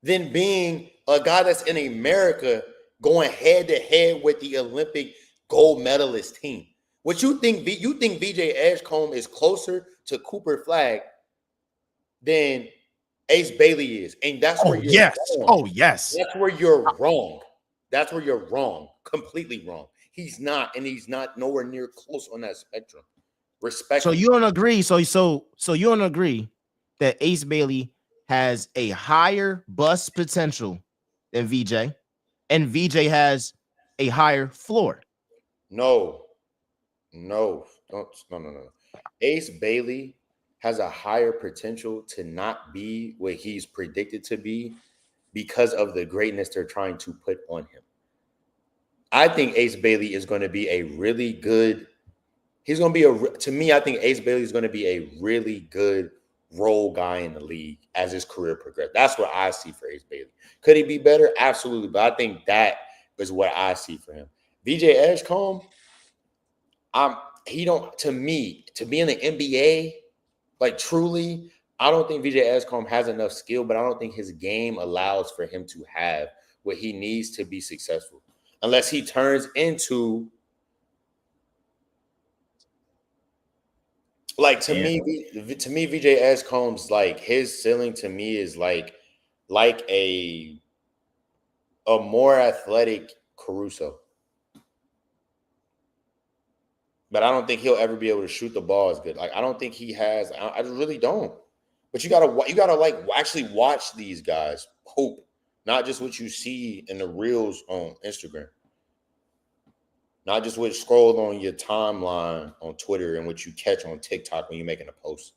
than being a guy that's in America going head to head with the Olympic gold medalist team. What you think VJ Edgecomb is closer to Cooper Flag than Ace Bailey is. And that's where you're wrong. Oh, yes. That's where you're wrong. That's where you're wrong. Completely wrong. He's not, and he's not nowhere near close on that spectrum. Respect. So you don't agree. So you don't agree that Ace Bailey has a higher bust potential than VJ, and VJ has a higher floor. No. No. No. Ace Bailey has a higher potential to not be what he's predicted to be because of the greatness they're trying to put on him. I think Ace Bailey is going to be a really good. He's going to be to me, I think Ace Bailey is going to be a really good role guy in the league as his career progresses. That's what I see for Ace Bailey. Could he be better? Absolutely. But I think that is what I see for him. VJ Edgecombe, to me, to be in the NBA, like truly, I don't think VJ Edgecombe has enough skill, but I don't think his game allows for him to have what he needs to be successful. Unless he turns into like to me, VJ Edgecombe's like his ceiling to me is like a more athletic Caruso. But I don't think he'll ever be able to shoot the ball as good. Like I don't think he has. I really don't. But you gotta like actually watch these guys hoop, not just what you see in the reels on Instagram, not just what scrolled on your timeline on Twitter and what you catch on TikTok when you're making a post.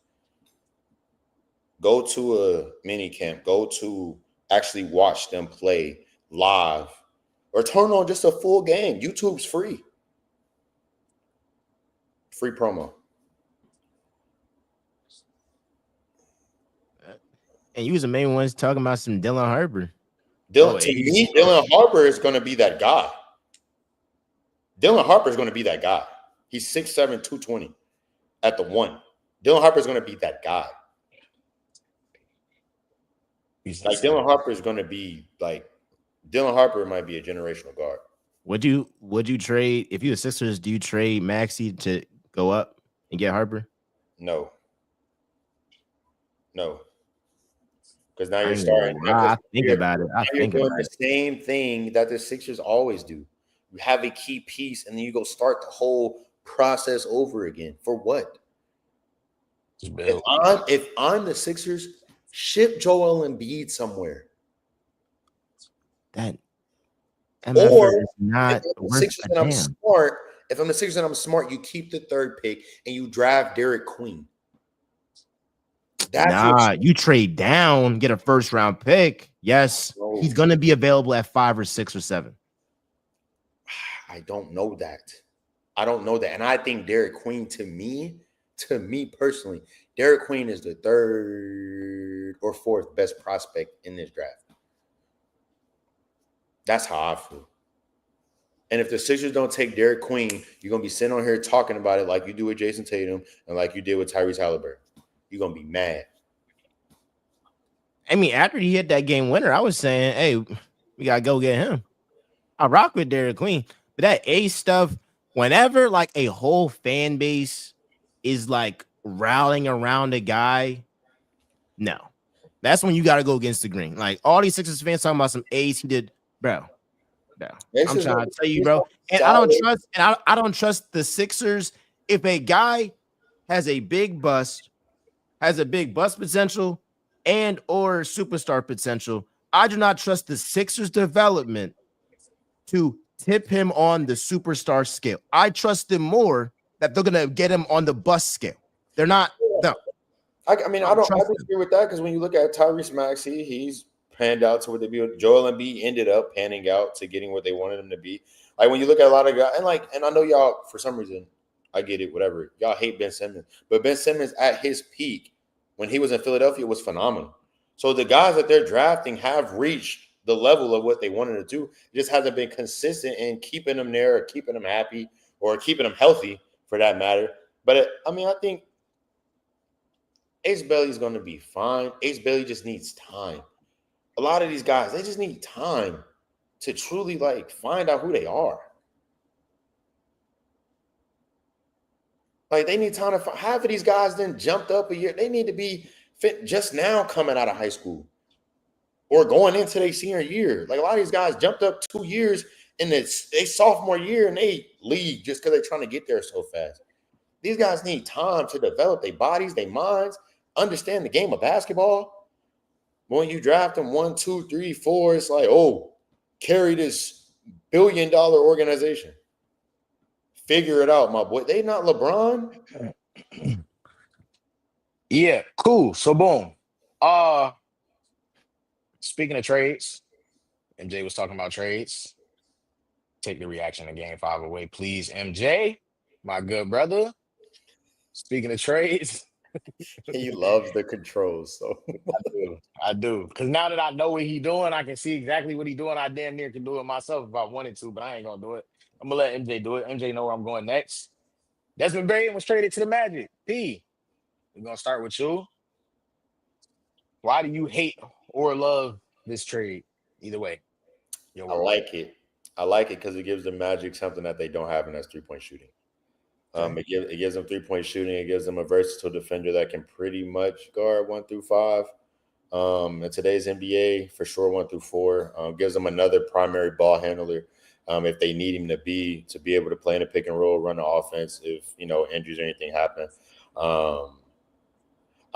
Go to a mini camp. Go to actually watch them play live, or turn on just a full game. YouTube's free. Free promo. And you was the main ones talking about some Dylan Harper. Dylan Harper is going to be that guy. Dylan Harper is going to be that guy. He's 6'7", 220 at the 1. Dylan Harper is going to be that guy. Like Dylan Harper is going to be like Dylan Harper might be a generational guard. Would you trade if you the Sixers? Do you trade Maxey to go up and get Harper? No. Because now you're starting. I think about it. You're doing the same thing that the Sixers always do. You have a key piece, and then you go start the whole process over again. For what? If I'm the Sixers, ship Joel Embiid somewhere. That or is not worth a damn. If I'm the Sixers and I'm smart, you keep the 3rd pick and you draft Derek Queen. You trade down, get a 1st round pick. Yes, he's going to be available at 5 or 6 or 7. I don't know that. And I think Derek Queen, to me personally, Derek Queen is the 3rd or 4th best prospect in this draft. That's how I feel. And if the Sixers don't take Derek Queen, you're going to be sitting on here talking about it like you do with Jason Tatum and like you did with Tyrese Halliburton. You're going to be mad. I mean, after he hit that game winner, I was saying, hey, we got to go get him. I rock with Derek Queen. But that Ace stuff, whenever like a whole fan base is like rallying around a guy, no. That's when you got to go against the green. Like all these Sixers fans talking about some Ace he did, bro. I'm trying to tell you, bro. And I don't trust the Sixers. If a guy has a big bust potential and or superstar potential, I do not trust the Sixers development to tip him on the superstar scale. I trust them more that they're gonna get him on the bust scale. They're not. No. I disagree with that because when you look at Tyrese Maxey, he's panned out to what they be. Joel Embiid ended up panning out to getting what they wanted him to be. Like when you look at a lot of guys, and I know y'all for some reason, I get it, whatever. Y'all hate Ben Simmons, but Ben Simmons at his peak when he was in Philadelphia was phenomenal. So the guys that they're drafting have reached the level of what they wanted to do. It just hasn't been consistent in keeping them there, or keeping them happy, or keeping them healthy for that matter. But I think Ace Bailey is going to be fine. Ace Bailey just needs time. A lot of these guys, they just need time to truly like find out who they are. Like they need time to half of these guys then jumped up a year. They need to be fit just now coming out of high school or going into their senior year. Like a lot of these guys jumped up 2 years in their sophomore year and they leave just because they're trying to get there so fast. These guys need time to develop their bodies, their minds, understand the game of basketball. When you draft them 1, 2, 3, 4, it's like, oh, carry this billion-dollar organization. Figure it out, my boy. They not LeBron. Yeah, cool. So boom. Uh Speaking of trades, MJ was talking about trades. Take the reaction to game 5 away, please. MJ, my good brother. Speaking of trades, He loves the controls. So I do. Because now that I know what he's doing, I can see exactly what he's doing. I damn near can do it myself if I wanted to, but I ain't gonna do it. I'm gonna let MJ do it. MJ know where I'm going next. Desmond Bain was traded to the Magic. P, we're gonna start with you. Why do you hate or love this trade? Either way, your I words. like it. I like it because it gives the Magic something that they don't have, and that's 3-point shooting. Okay. It gives them 3-point shooting. It gives them a versatile defender that can pretty much guard 1 through 5. In today's NBA, for sure, 1 through 4. Gives them another primary ball handler if they need him to be able to play in a pick and roll, run the offense if injuries or anything happen. I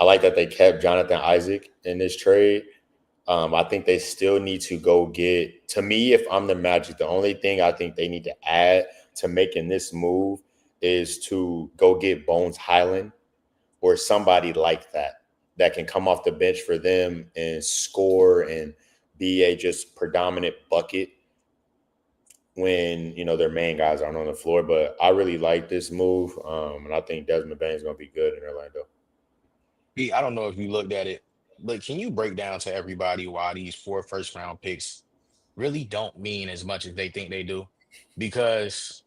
like that they kept Jonathan Isaac in this trade. I think they still need to go get. To me, if I'm the Magic, the only thing I think they need to add to making this move is to go get Bones Highland or somebody like that can come off the bench for them and score and be a just predominant bucket when their main guys aren't on the floor. But I really like this move, and I think Desmond Bain is going to be good in Orlando. P, I don't know if you looked at it, but can you break down to everybody why these 4 first-round picks really don't mean as much as they think they do? Because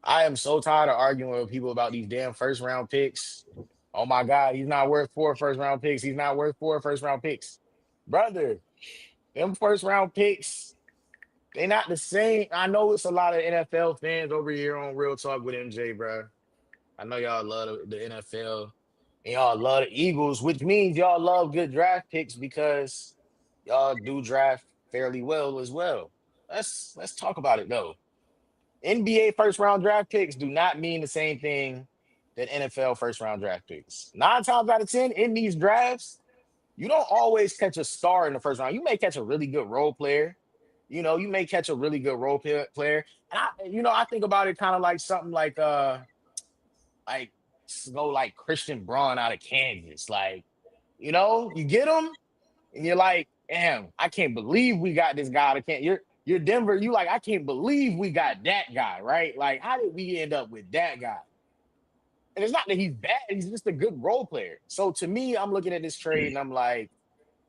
I am so tired of arguing with people about these damn first-round picks. Oh my God, he's not worth 4 first-round picks. He's not worth 4 first-round picks. Brother, them first-round picks, they not the same. I know it's a lot of NFL fans over here on Real Talk with MJ, bro. I know y'all love the NFL and y'all love the Eagles, which means y'all love good draft picks because y'all do draft fairly well as well. Let's talk about it though. NBA first round draft picks do not mean the same thing that NFL first round draft picks. 9 times out of 10 in these drafts, you don't always catch a star in the first round. You may catch a really good role player. You may catch a really good player. And I think about it kind of like something like go like Christian Braun out of Kansas. Like, you get him and you're like, damn, I can't believe we got this guy. I can't. You're Denver. You like, I can't believe we got that guy, right? Like, how did we end up with that guy? And it's not that he's bad; he's just a good role player. So to me, I'm looking at this trade and I'm like,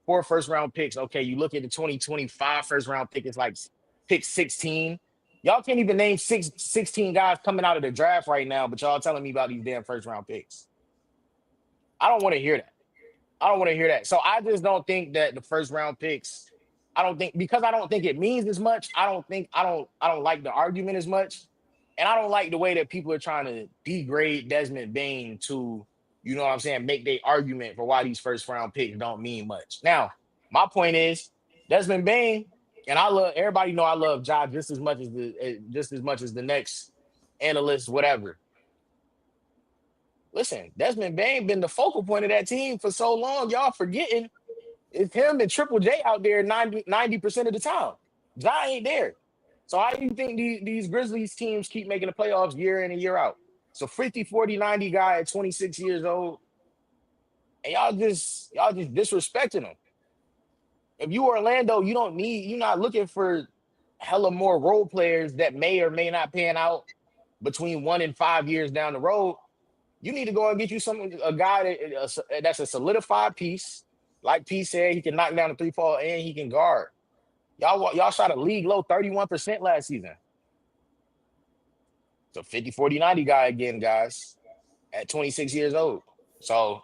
4 first-round picks. Okay, you look at the 2025 first-round pick. It's like pick 16. Y'all can't even name 16 guys coming out of the draft right now, but y'all telling me about these damn first-round picks. I don't want to hear that. I don't want to hear that. So I just don't think that the first round picks, I don't think because I don't think it means as much. I don't like the argument as much. And I don't like the way that people are trying to degrade Desmond Bain to, you know what I'm saying, make their argument for why these first round picks don't mean much. Now, my point is Desmond Bain, and I love everybody know I love Ja just as much as the next analyst, whatever. Listen, Desmond Bain been the focal point of that team for so long. Y'all forgetting it's him and Triple J out there 90% of the time. Ja ain't there. So how do you think these Grizzlies teams keep making the playoffs year in and year out? So 50, 40, 90 guy at 26 years old, and y'all just disrespecting him. If you Orlando, you're not looking for hella more role players that may or may not pan out between 1 and 5 years down the road. You need to go and get you a guy that's a solidified piece. Like P said, he can knock down the 3-ball and he can guard. Y'all shot a league low 31% last season. So 50, 40, 90 guy again, guys, at 26 years old. So,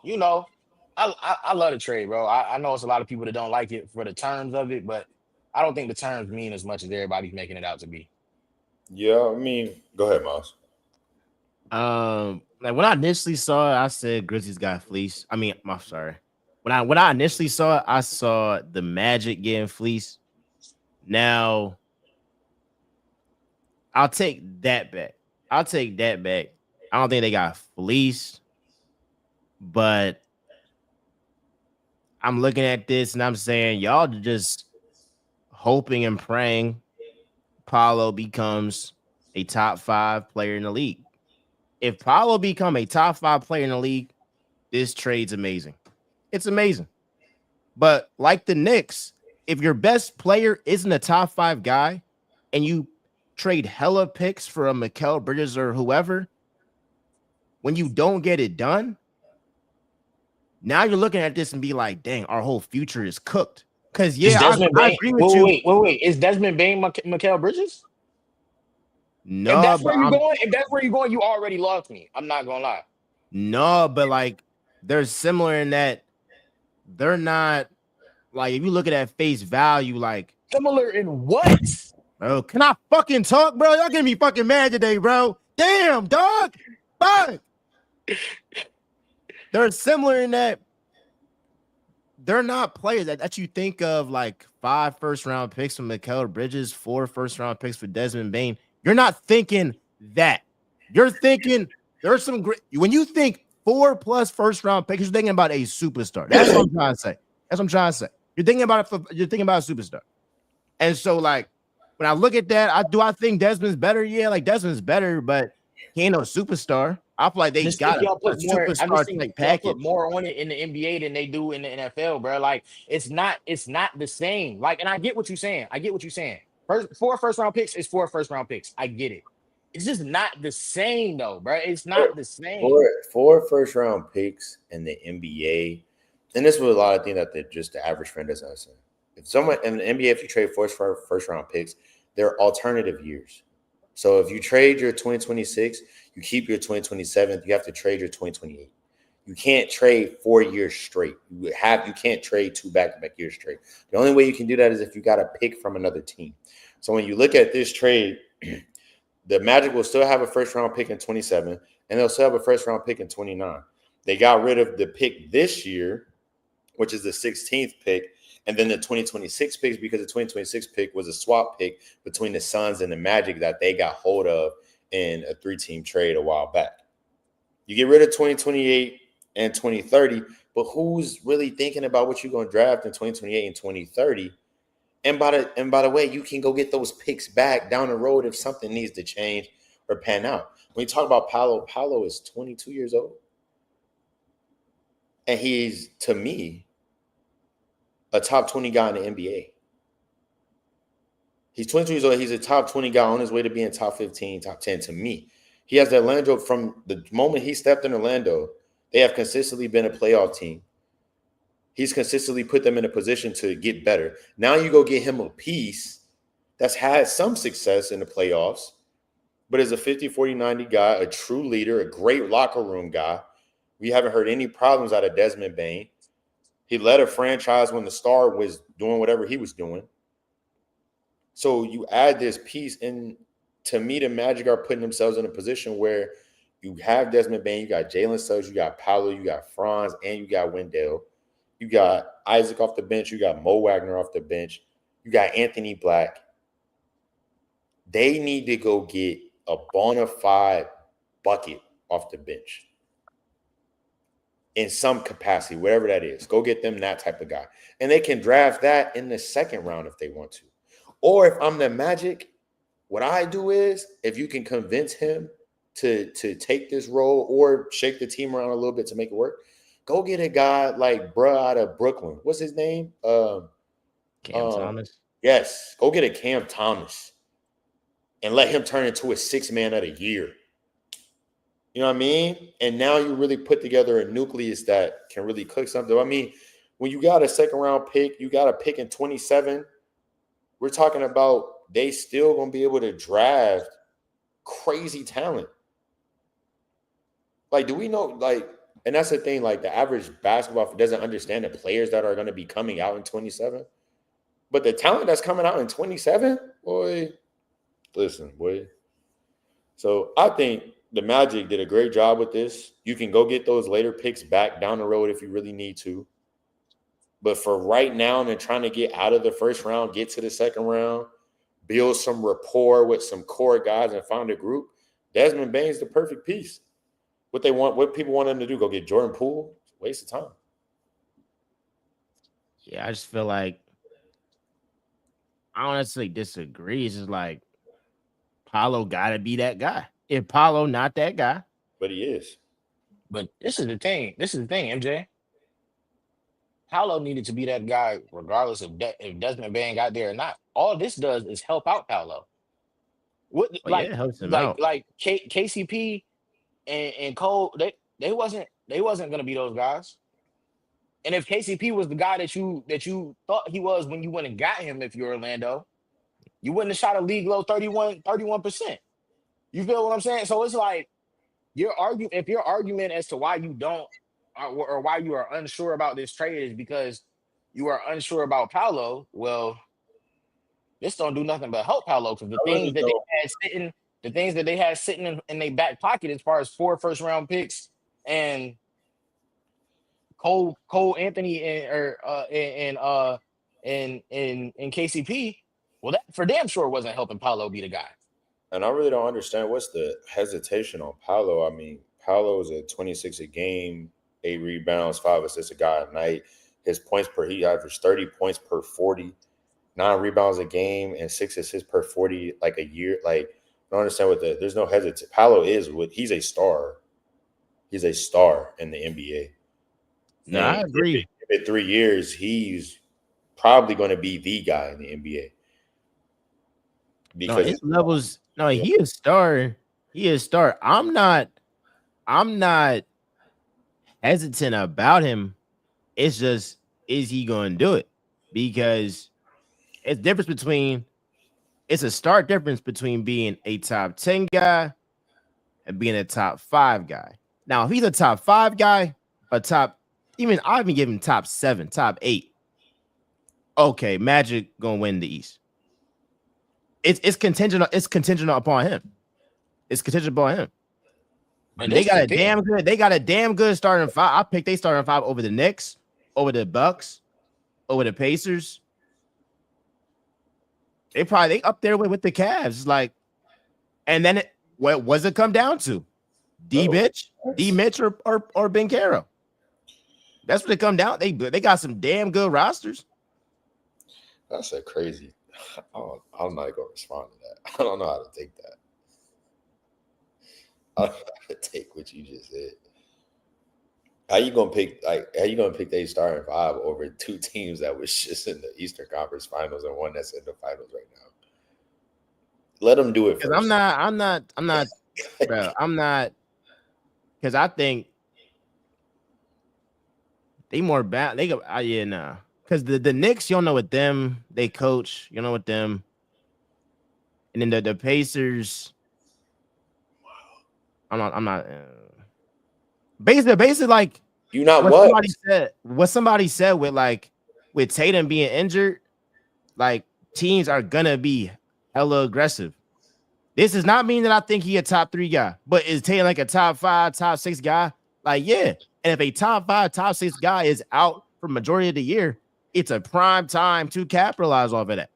I love the trade, bro. I know it's a lot of people that don't like it for the terms of it, but I don't think the terms mean as much as everybody's making it out to be. Yeah, I mean, go ahead, Miles. Like when I initially saw it, I said Grizzlies got fleeced. I mean, I'm sorry. When I initially saw it, I saw the Magic getting fleeced. Now I'll take that back. I'll take that back. I don't think they got fleeced, but I'm looking at this and I'm saying y'all just hoping and praying Paulo becomes a top 5 player in the league. If Paulo become a top 5 player in the league, this trade's amazing. It's amazing. But like the Knicks, if your best player isn't a top 5 guy and you trade hella picks for a Mikal Bridges or whoever, when you don't get it done, now you're looking at this and be like, dang, our whole future is cooked. Because, Is yeah, Desmond I Bain? agree with you. Wait. Is Desmond Bain Mikal Bridges? If No, that's but where you're going, you already lost me. I'm not gonna lie. like they're similar in that they're not like if you look at that face value, like, Similar in what? bro, can I fucking talk, bro? Y'all getting me fucking mad today, bro. Damn, dog. Fuck. They're similar in that they're not players that you think of like 5 first-round picks for Mikal Bridges, 4 first-round picks for Desmond Bain. You're not thinking that. You're thinking there's some great when you think 4+ first-round picks, you're thinking about a superstar. That's what I'm trying to say. That's what I'm trying to say. You're thinking about you're thinking about a superstar. And so, like, when I look at that, I think Desmond's better. Yeah, like Desmond's better, but he ain't no superstar. I feel like I they just think got y'all a put more. I just superstar think like y'all put package. more on it in the NBA than they do in the NFL, bro. Like it's not the same. Like, and I get what you're saying. I get what you're saying. Four first round picks is 4 first round picks. I get it. It's just not the same though, bro. It's not the same. Four first round picks in the NBA, and this was a lot of things that the average friend doesn't understand. If someone in the NBA, if you trade first round picks, they're alternative years. So if you trade your 2026, you keep your 2027. You have to trade your 2028. You can't trade 4 years straight. You can't trade 2 back-to-back years straight. The only way you can do that is if you got a pick from another team. So when you look at this trade, the Magic will still have a first round pick in 27, and they'll still have a first round pick in 29. They got rid of the pick this year, which is the 16th pick, and then the 2026 picks because the 2026 pick was a swap pick between the Suns and the Magic that they got hold of in a 3-team trade a while back. You get rid of 2028 and 2030, but who's really thinking about what you're going to draft in 2028 and 2030? And by the way, you can go get those picks back down the road if something needs to change or pan out. When you talk about Paolo is 22 years old. And he's, to me, a top 20 guy in the NBA. He's 22 years old. He's a top 20 guy on his way to being top 15, top 10 to me. He has the Orlando from the moment he stepped in Orlando. They have consistently been a playoff team. He's consistently put them in a position to get better. Now you go get him a piece that's had some success in the playoffs, but is a 50, 40, 90 guy, a true leader, a great locker room guy. We haven't heard any problems out of Desmond Bain. He led a franchise when the star was doing whatever he was doing. So you add this piece, and to me, the Magic are putting themselves in a position where you have Desmond Bain, you got Jalen Suggs, you got Paolo, you got Franz, and you got Wendell. You got Isaac off the bench. You got Mo Wagner off the bench. You got Anthony Black. They need to go get a bona fide bucket off the bench in some capacity, whatever that is. Go get them that type of guy. And they can draft that in the second round if they want to. Or if I'm the Magic, what I do is if you can convince him to take this role or shake the team around a little bit to make it work, go get a guy like bruh out of Brooklyn. What's his name? Cam Thomas. Yes. Go get a Cam Thomas and let him turn into a 6-man of the year. You know what I mean? And now you really put together a nucleus that can really cook something. I mean, when you got a second round pick, you got a pick in 27. We're talking about they still going to be able to draft crazy talent. Like, do we know, like, and that's the thing, like, the average basketball doesn't understand the players that are going to be coming out in 27. But the talent that's coming out in 27, boy, listen, boy. So I think the Magic did a great job with this. You can go get those later picks back down the road if you really need to. But for right now, and trying to get out of the first round, get to the second round, build some rapport with some core guys and find a group, Desmond Bain's the perfect piece. What people want them to do, go get Jordan Poole, waste of time. Yeah, I just feel like I don't necessarily disagree. It's just like Paolo gotta be that guy. If Paolo not that guy, But he is. But this is the thing. This is the thing, MJ. Paolo needed to be that guy, regardless of if Desmond Bain got there or not. All this does is help out Paolo. What oh yeah, it helps him out. KCP and Cole, they wasn't gonna be those guys. And if KCP was the guy that you thought he was when you went and got him, if you're Orlando, you wouldn't have shot a league low 31%. You feel what I'm saying? So it's like if your argument as to why you don't or why you are unsure about this trade is because you are unsure about Paolo, well, this don't do nothing but help Paolo because I really don't. the things that they had sitting in their back pocket as far as 4 first-round picks and Cole Anthony and KCP, well, that for damn sure wasn't helping Paolo be the guy. And I really don't understand what's the hesitation on Paolo. I mean, Paolo is at 26 a game, 8 rebounds, 5 assists a guy a night. His points he averaged 30 points per 40, 9 rebounds a game, and 6 assists per 40 like a year. Like, I don't understand there's no hesitation. Paolo he's a star. He's a star in the NBA. No, I agree. In 3 years, he's probably going to be the guy in the NBA. Because his levels, he is star. He is star. I'm not hesitant about him. It's just, is he going to do it? Because it's a stark difference between being a top 10 guy and being a top 5 guy. Now, if he's a top 5 guy, I'll even give him top 7, top 8. Okay, Magic gonna win the East. It's contingent upon him. It's contingent upon him. And they got a damn good starting 5. I picked they starting 5 over the Knicks, over the Bucks, over the Pacers. They up there with the Cavs. Like, and then what does it come down to? D Mitch or Ben Caro. That's what it come down. They got some damn good rosters. That's a crazy. I'm not gonna respond to that. I don't know how to take that. I don't know how to take what you just said. How you gonna pick they starting 5 over 2 teams that was just in the Eastern Conference Finals and one that's in the finals right now? Let them do it first. I'm not, bro. I'm not, because I think they more bad. They go, because the Knicks, you don't know what them they coach. You know what them, and then the Pacers. I'm not. Basically, like you not what somebody said with Tatum being injured, like teams are gonna be hella aggressive. This does not mean that I think he a top 3 guy, but is Tatum like a top 5, top 6 guy? Like, yeah. And if a top 5, top 6 guy is out for majority of the year, it's a prime time to capitalize off of that.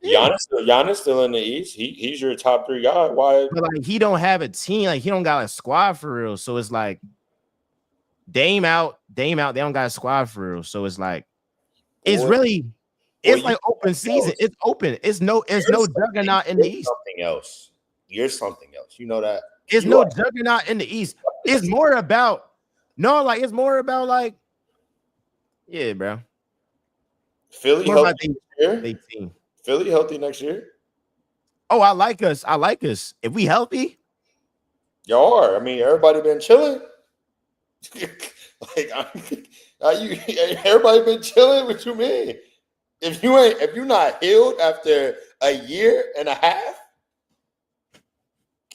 Yeah. Giannis still in the East. He's your top 3 guy. Why? But like he don't have a team. Like he don't got a squad for real. So it's like Dame out. They don't got a squad for real. So it's like it's like open season. It's open. It's no juggernaut in the East. Something else. You're something else. You know that. It's no juggernaut in the East. It's more about yeah, bro. Philly healthy next year? Philly healthy next year? Oh, I like us. If we healthy, y'all are. I mean, everybody been chilling. Everybody been chilling? What you mean? If you're not healed after a year and a half,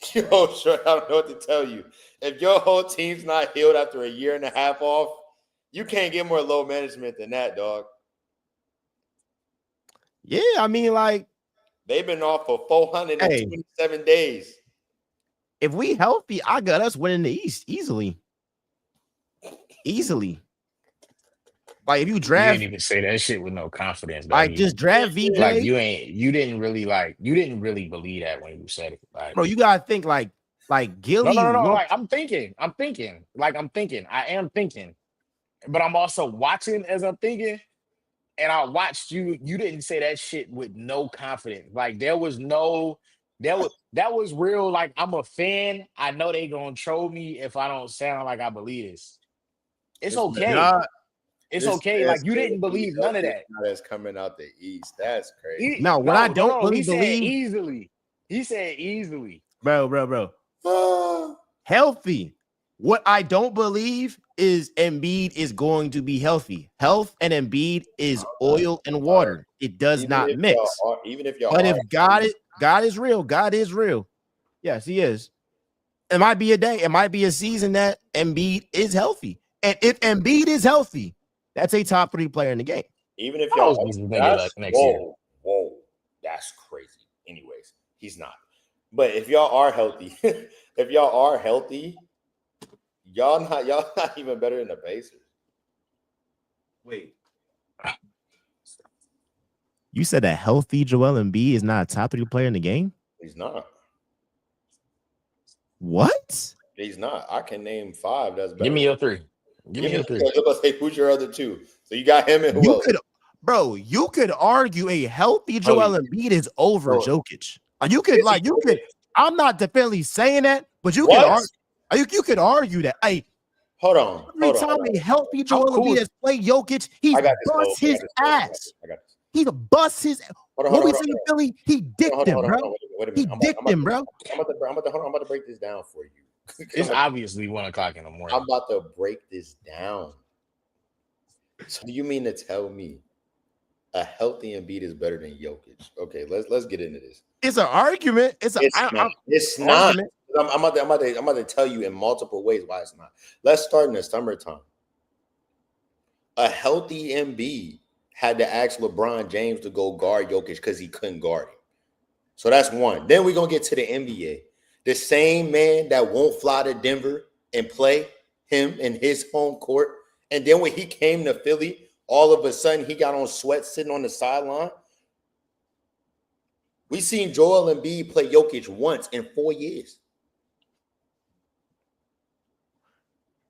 sure, I don't know what to tell you. If your whole team's not healed after a year and a half off, you can't get more low management than that, dog. Yeah, I mean, like they've been off for 427 days. If we healthy, I got us winning the East easily. Like if you draft, you didn't even say that shit with no confidence. Like just draft VJ. Like you didn't really believe that when you said it. Like, bro, you gotta think like Gilly. No. Like I'm thinking. I am thinking, but I'm also watching as I'm thinking. and I watched you. You didn't say that shit with no confidence. Like there was no, that was real. Like I'm a fan. I know they gonna troll me if I don't sound like I believe this. It's This man, okay. Nah, It's this okay. man Like you said didn't the believe none of healthiest that. guy that's coming out the East. That's crazy. He no, what I no no don't no. really He said believe, easily. He said easily. bro. Ah, Healthy. What I don't believe is Embiid is going to be healthy. Health and Embiid is oil and all right. water. It does not mix. Even if y'all But are, if God is real. God is real. Yes, he is. It might be a day. It might be a season that Embiid is healthy. And if Embiid is healthy, that's a top 3 player in the game. even if I y'all, was thinking that's like next year. whoa, that's crazy. Anyways, he's not. But if y'all are healthy, y'all not even better than the Pacers. Wait. You said a healthy Joel Embiid is not a top 3 player in the game? He's not. What? He's not. I can name 5 that's better. Give me your 3. Give me your 3. Let's say who's your other 2. So you got him and who else? You could argue a healthy Joel Embiid is over Jokic. I'm not definitely saying that, but you could argue that. Hey, hold on. every time a healthy Joel Embiid has played Jokic, he's bust his ass. He bust his. What we say in Philly, he dicked him, bro. He dicked him, bro. I'm about to break this down for you. It's obviously 1:00 in the morning. I'm about to break this down. So do you mean to tell me a healthy Embiid is better than Jokic? Okay, let's get into this. It's an argument. It's not. I'm about to tell you in multiple ways why it's not. Let's start in the summertime. A healthy Embiid had to ask LeBron James to go guard Jokic because he couldn't guard him. So that's one. Then we're going to get to the NBA. The same man that won't fly to Denver and play him in his home court. And then when he came to Philly, all of a sudden he got on sweat sitting on the sideline. We seen Joel Embiid play Jokic once in 4 years.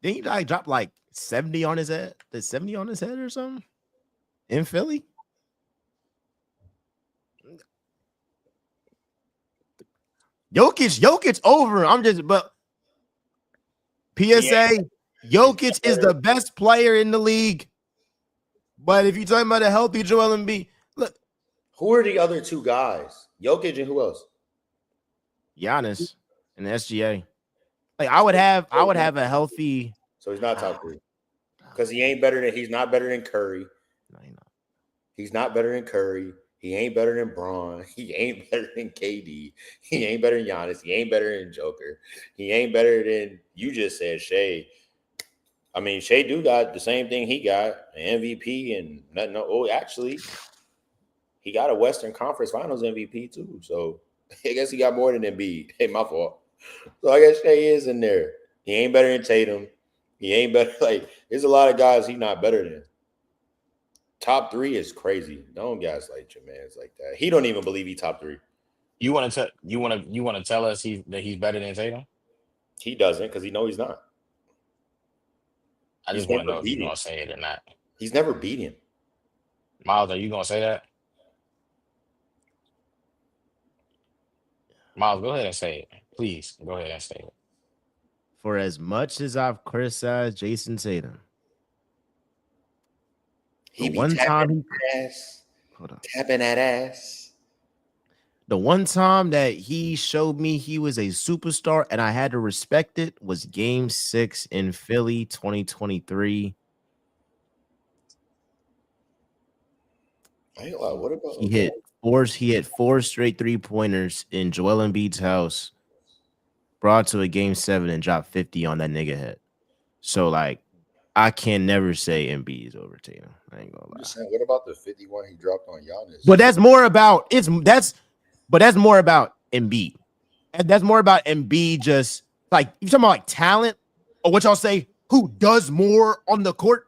Didn't he like drop like 70 on his head? The 70 on his head or something? In Philly? Jokic over. But PSA, Jokic is the best player in the league. But if you're talking about a healthy Joel Embiid, look. Who are the other 2 guys? Jokic and who else? Giannis and the SGA. Like I would have a healthy. So he's not top 3. Because he's not better than Curry. No, he's not. He's not better than Curry. He ain't better than Braun. He ain't better than KD. He ain't better than Giannis. He ain't better than Joker. He ain't better than, you just said, Shea. I mean, Shea do got the same thing he got, an MVP and nothing. Oh, actually, he got a Western Conference Finals MVP too. So I guess he got more than Embiid. Hey, my fault. So I guess Shea is in there. He ain't better than Tatum. He ain't better. Like, there's a lot of guys he's not better than. Top 3 is crazy. Don't gaslight your man's like that. He don't even believe he top 3. You want to tell us that he's better than Tatum? He doesn't because he know he's not. I just want to know if you're gonna say it or not. He's never beat him. Miles, are you gonna say that? Miles, go ahead and say it. Please go ahead and say it. For as much as I've criticized Jason Tatum, He be tapping that ass. The one time that he showed me he was a superstar and I had to respect it was Game 6 in Philly 2023. I ain't lie. What about He hit 4 straight 3-pointers in Joel Embiid's house, brought to a Game 7 and dropped 50 on that nigga head. So like I can never say Embiid is over Tatum. I ain't gonna lie. Saying, what about the 51 he dropped on Giannis? But that's more about that's more about Embiid. And that's more about Embiid just like you talking about like talent or what y'all say, who does more on the court?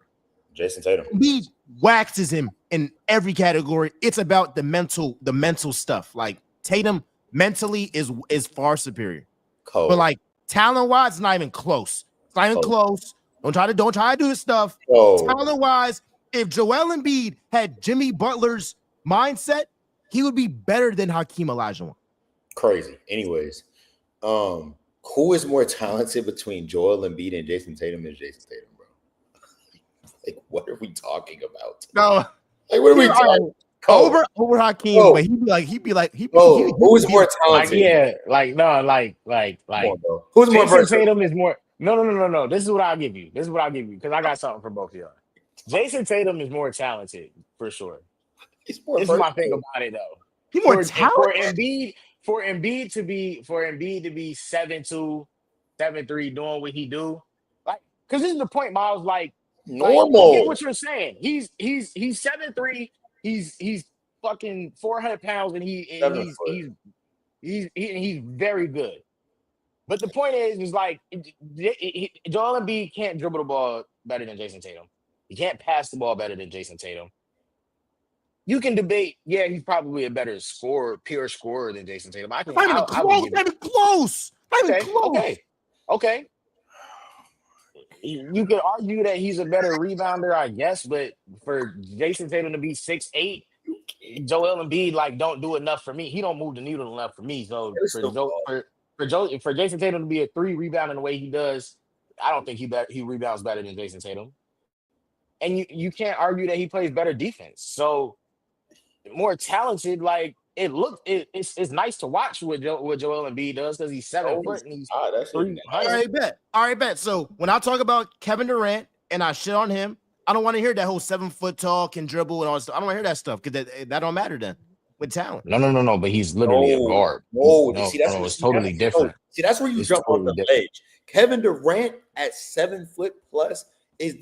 Jason Tatum. Embiid waxes him in every category. It's about the mental stuff. Like Tatum mentally is far superior. Cold. But like talent-wise, it's not even close. It's not even close. Don't try to do this stuff. Oh. Talent-wise, if Joel Embiid had Jimmy Butler's mindset, he would be better than Hakeem Olajuwon. Crazy. Anyways, who is more talented between Joel Embiid and Jason Tatum is Jason Tatum, bro? Like, what are we talking about? No, like, what are we talking? Over Hakeem, Bro. but he'd be like, who is more talented? Like, who's more Jason versatile? Tatum is more. No. This is what I'll give you. Because I got something for both of y'all. Jason Tatum is more talented for sure. He's more This is my thing about it though. He more talented for Embiid to be 7'2", 7'3", doing what he do, like, because this is the point, Miles. Like, normal. I get what you're saying. He's 7'3". He's fucking 400 pounds, and he's very good. But the point is like, Joel Embiid can't dribble the ball better than Jason Tatum. He can't pass the ball better than Jason Tatum. You can debate, yeah, he's probably a better pure scorer than Jason Tatum. Not even close. Okay. You could argue that he's a better rebounder, I guess, but for Jason Tatum to be 6'8", Joel Embiid like don't do enough for me. He don't move the needle enough for me. So for Jason Tatum to be a 3 rebounding the way he does, I don't think he rebounds better than Jason Tatum. And you can't argue that he plays better defense. So more talented, like it's nice to watch what Joel Embiid does because he's 7 foot and he's 300. All right, bet. So when I talk about Kevin Durant and I shit on him, I don't want to hear that whole 7 foot tall can dribble and all that stuff. I don't want to hear that stuff because that don't matter then with talent. No. But he's literally a guard. It's totally different. See, that's where you jump on the ledge. Kevin Durant at 7 foot plus is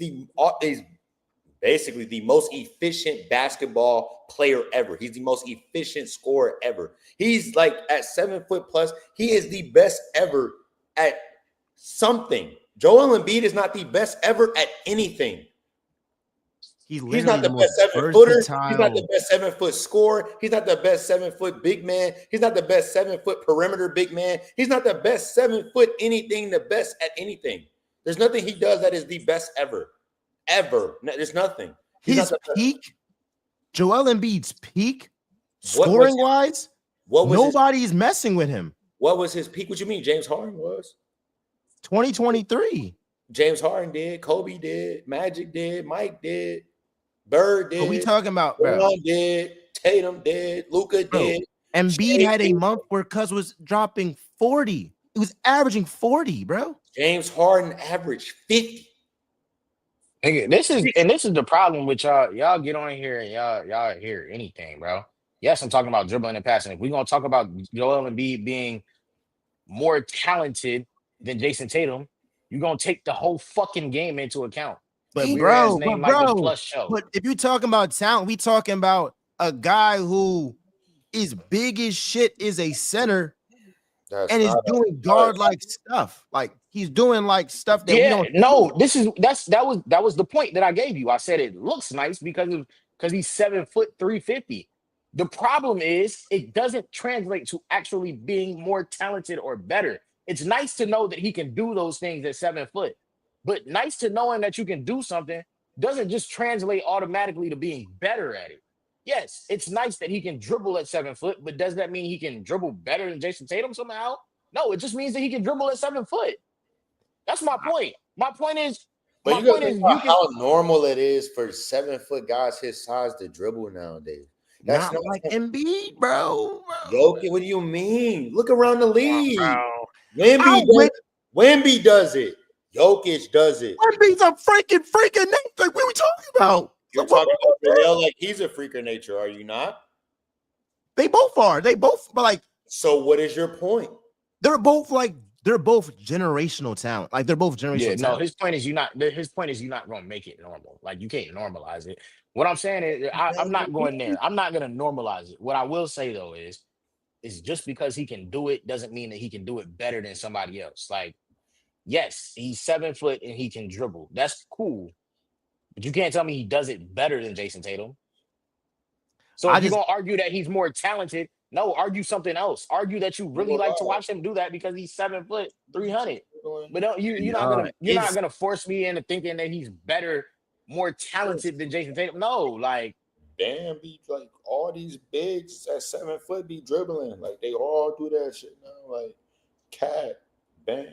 basically the most efficient basketball player ever. He's the most efficient scorer ever. He's like at 7 foot plus. He is the best ever at something. Joel Embiid is not the best ever at anything. He's not the best 7 footer. He's not the best 7 foot scorer. He's not the best 7 foot big man. He's not the best 7 foot perimeter big man. He's not the best 7 foot anything, the best at anything. There's nothing he does that is the best ever. There's nothing. His peak, Joel Embiid's peak, scoring wise, nobody's messing with him. What was his peak? What you mean? James Harden was 2023. James Harden did, Kobe did, Magic did, Mike did, Bird did. What we talking about, bro? LeBron did, Tatum did, Luka did. Embiid had a month where Cuz was dropping 40. He was averaging 40, bro. James Harden averaged 50. This is the problem with y'all. Y'all get on here and y'all hear anything, bro. Yes, I'm talking about dribbling and passing. If we're gonna talk about Joel Embiid being more talented than Jason Tatum, you're gonna take the whole fucking game into account. But if you're talking about talent, we talking about a guy who is big as shit, is a center, and is doing guard-like stuff. Like he's doing like stuff that we don't. No, that was the point that I gave you. I said it looks nice because he's 7 foot 350. The problem is it doesn't translate to actually being more talented or better. It's nice to know that he can do those things at 7 foot, but nice to knowing that you can do something doesn't just translate automatically to being better at it. Yes, it's nice that he can dribble at 7 foot, but does that mean he can dribble better than Jason Tatum somehow? No, it just means that he can dribble at 7 foot. That's my point. My point is how normal it is for 7 foot guys his size to dribble nowadays. That's not like Embiid, bro. Jokic, what do you mean? Look around the league. Wemby does it. Jokic does it. Wemby's a freaking nature. Like, what are we talking about? You're talking about Joel like he's a freak of nature, are you not? They both are. But like. So what is your point? They're both generational talent. Like they're both generational. No, his point is you're not gonna make it normal. Like you can't normalize it. What I'm saying is I'm not going there. I'm not gonna normalize it. What I will say though is just because he can do it doesn't mean that he can do it better than somebody else. Like, yes, he's 7 foot and he can dribble. That's cool. But you can't tell me he does it better than Jason Tatum. So if you're gonna argue that he's more talented, no, argue something else. Argue that you really like to watch him do that because he's 7 foot 300. But you're not gonna force me into thinking that he's better more talented than Jason Tatum. No, like Bam be like all these bigs at 7 foot be dribbling. Like they all do that shit now. Like Cat, Bam,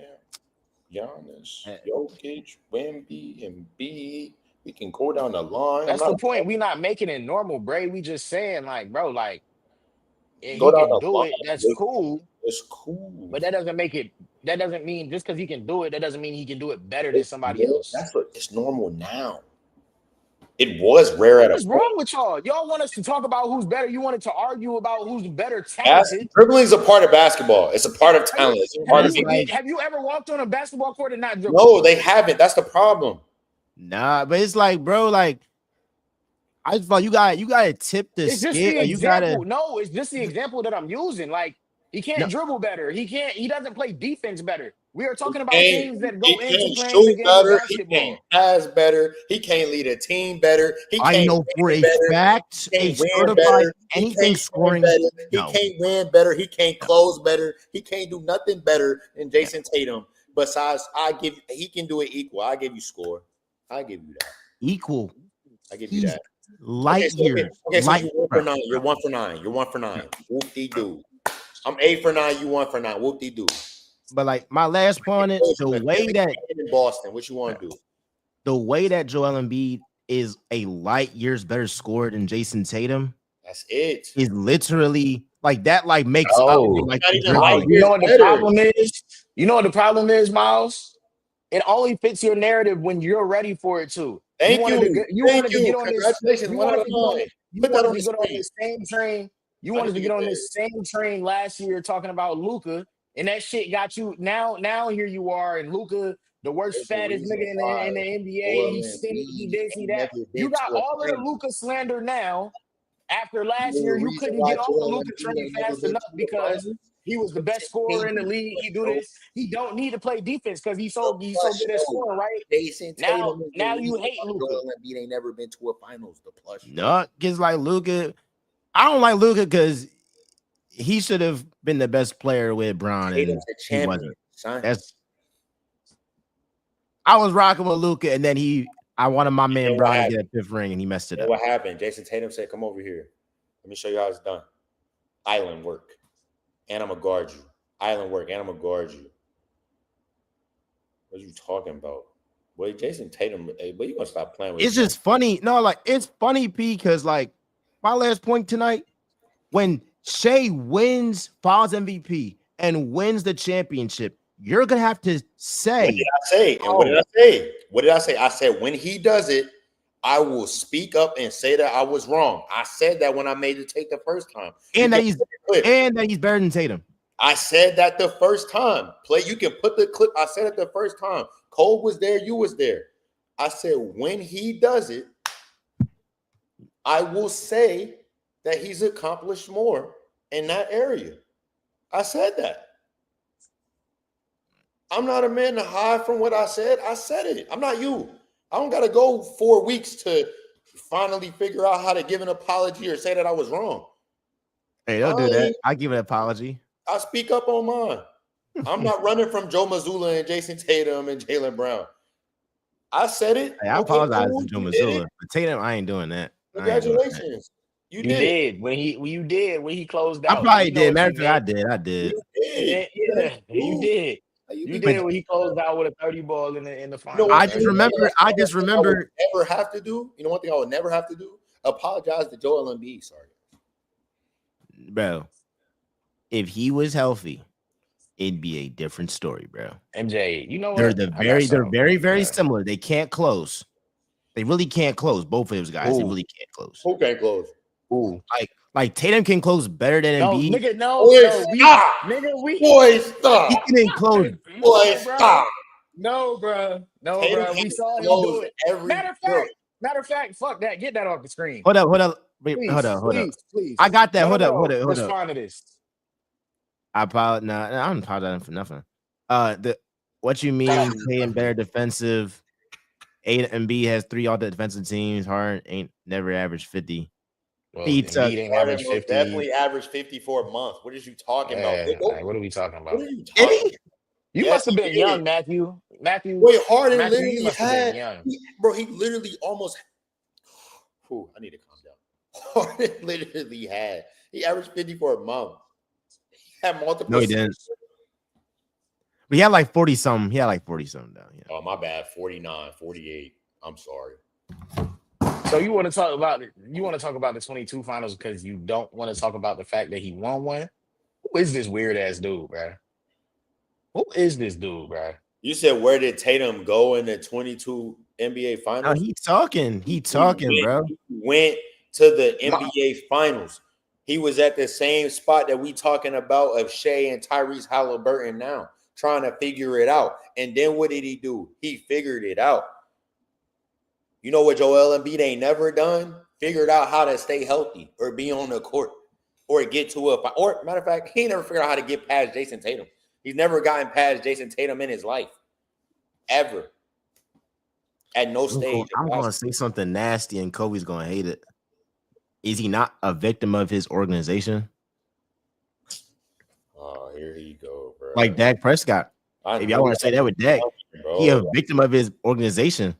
Giannis, Eh, Jokic, Wemby, and B. We can go down the line. I'm that's not the point. We not making it normal, Bray. We just saying like, bro, like if go he down can the do line. it, that's cool. It's cool. But that doesn't make it. That doesn't mean just because he can do it, that doesn't mean he can do it better than somebody else. That's what it's normal now. It was rare at a What's point. wrong with y'all? Y'all want us to talk about who's better. You wanted to argue about who's better talented. Dribbling is a part of basketball. It's a part of talent. It's a part of Have you ever walked on a basketball court and not dribbled? No, they haven't. That's the problem. Nah, but it's like, bro, like I just thought you gotta tip the It's just skit, the or you gotta. example. No, it's just the example that I'm using. Like he can't No. dribble better. He doesn't play defense better. We are talking about He things that go he into can't playing the shoot game better. of He basketball. can't pass better. He can't lead a team better. He I can't know for win a better. fact, He a can't win certified better. He anything can't scoring. score better. He No. can't win better. He can't close better. He can't do nothing better than Jason Tatum. Besides, he can do it equal. I give you score. I give you that. Equal. I give you He's that. light years. Okay, so light, you're 1 for 9. You're 1 for 9. You're 1 for 9. Whoop-de-doo. I'm 8 for 9. You 1 for 9. Whoop-de-doo. But like my last point on it, the way that in Boston, what you want to do? the way that Joel Embiid is a light years better scorer than Jason Tatum That's it. is literally like that. Like makes Oh, up like not even dribbling. light you know what the better. problem is? You know what the problem is, Miles? It only fits your narrative when you're ready for it to. Thank wanted you. to Thank you. get on this. Congratulations. You One out wanted of to get on, 9. you Put that wanted on to the get on screen. this same train. You I wanted to think get it on did. this same train last year talking about Luca, and that shit got you now here you are, and Luca, the worst There's a fattest reason nigga in why the NBA. Joel He's skinny, he Embiid this, he ain't that. never You been got to a all of the finals. Luca slander now. After last There's year, a you reason couldn't why get off the Joel Luca Embiid train ain't never fast been enough to a because finals. he was the best scorer in the league. He do this. He don't need to play defense because he's so good at scoring, right? Jason Tatum is the Now you reason hate why Luca. Joel Embiid ain't never been to a finals. The plush. No, because like Luca, I don't like Luca because he should have been the best player with Bron, and Tatum's a he champion, wasn't. son. That's I was rocking with Luca, and then I wanted my man what Bron to happened? get a fifth ring, and he messed it And up. what happened? Jason Tatum said, "Come over here. Let me show you how it's done. Island work, and I'm gonna guard you. Island work, and I'm gonna guard you." What are you talking about? Boy, Jason Tatum, hey, but you gonna stop playing with It's just funny. No, like it's funny, P, because like my last point tonight, when Shea wins Finals MVP and wins the championship, you're gonna have to say. What did I say? And what did I say? What did I say? I said when he does it, I will speak up and say that I was wrong. I said that when I made the take the first time. And that he's better than Tatum. I said that the first time. You can put the clip. I said it the first time. Cole was there, you was there. I said when he does it, I will say that he's accomplished more in that area. I said that. I'm not a man to hide from what I said. I said it. I'm not you. I don't got to go 4 weeks to finally figure out how to give an apology or say that I was wrong. Hey, don't do that. I give an apology. I speak up on mine. I'm not running from Joe Mazzulla and Jason Tatum and Jaylen Brown. I said it. Hey, I apologize to Joe Mazzulla. But Tatum, I ain't doing that. Congratulations. You did when he closed out. I probably You know did. what Matter you of fact, did. I did. Yeah, you did. You did when he closed out with a 30 ball in the final. I just remember. Never have to do. You know one thing I would never have to do? Apologize to Joel Embiid. Sorry, bro. If he was healthy, it'd be a different story, bro. MJ, you know They're what? very, very similar. They can't close. They really can't close. Both of those guys, they really can't close. Who can't close? Ooh. Like Tatum can close better than Embiid. Nigga, Boy, stop. He can close. Boy, stop. No, bro. We saw him do it. Matter of fact, fuck that. Get that off the screen. Hold up. Wait, hold up. Please. I got that. Hold up. Respond to this. I apologize. No, I'm apologizing for nothing. What you mean playing better defensive? Embiid has 3 all the defensive teams. Harden ain't never averaged 50. Well, Embiid ain't average 50. Definitely averaged 50 for a month. What are you talking about? What are we talking about? What are you talking about? You must have been young, Matthew. Matthew. Wait, Harden Matthew, you literally must have been had, young. he literally almost. Whew, I need to calm down. Harden literally had. He averaged 50 for a month. He had multiple. No, he didn't. But he had like 40 something. He had like 40 something down. Yeah. Oh, my bad. 49, 48. I'm sorry. So you want to talk about the 22 finals because you don't want to talk about the fact that he won one? Who is this weird ass dude, bro? Who is this dude, bro? You said where did Tatum go in the 22 NBA No, finals? he talking. He talking, bro. He went to the NBA finals. He was at the same spot that we talking about of Shea and Tyrese Halliburton now, trying to figure it out. And then what did he do? He figured it out. You know what Joel Embiid ain't never done? Figured out how to stay healthy or be on the court or get to or matter of fact, he never figured out how to get past Jason Tatum. He's never gotten past Jason Tatum in his life. Ever. At no stage. I'm going to say something nasty and Kobe's going to hate it. Is he not a victim of his organization? Oh, here he go, bro. Like Dak Prescott. If y'all want to say that with Dak, he a victim of his organization.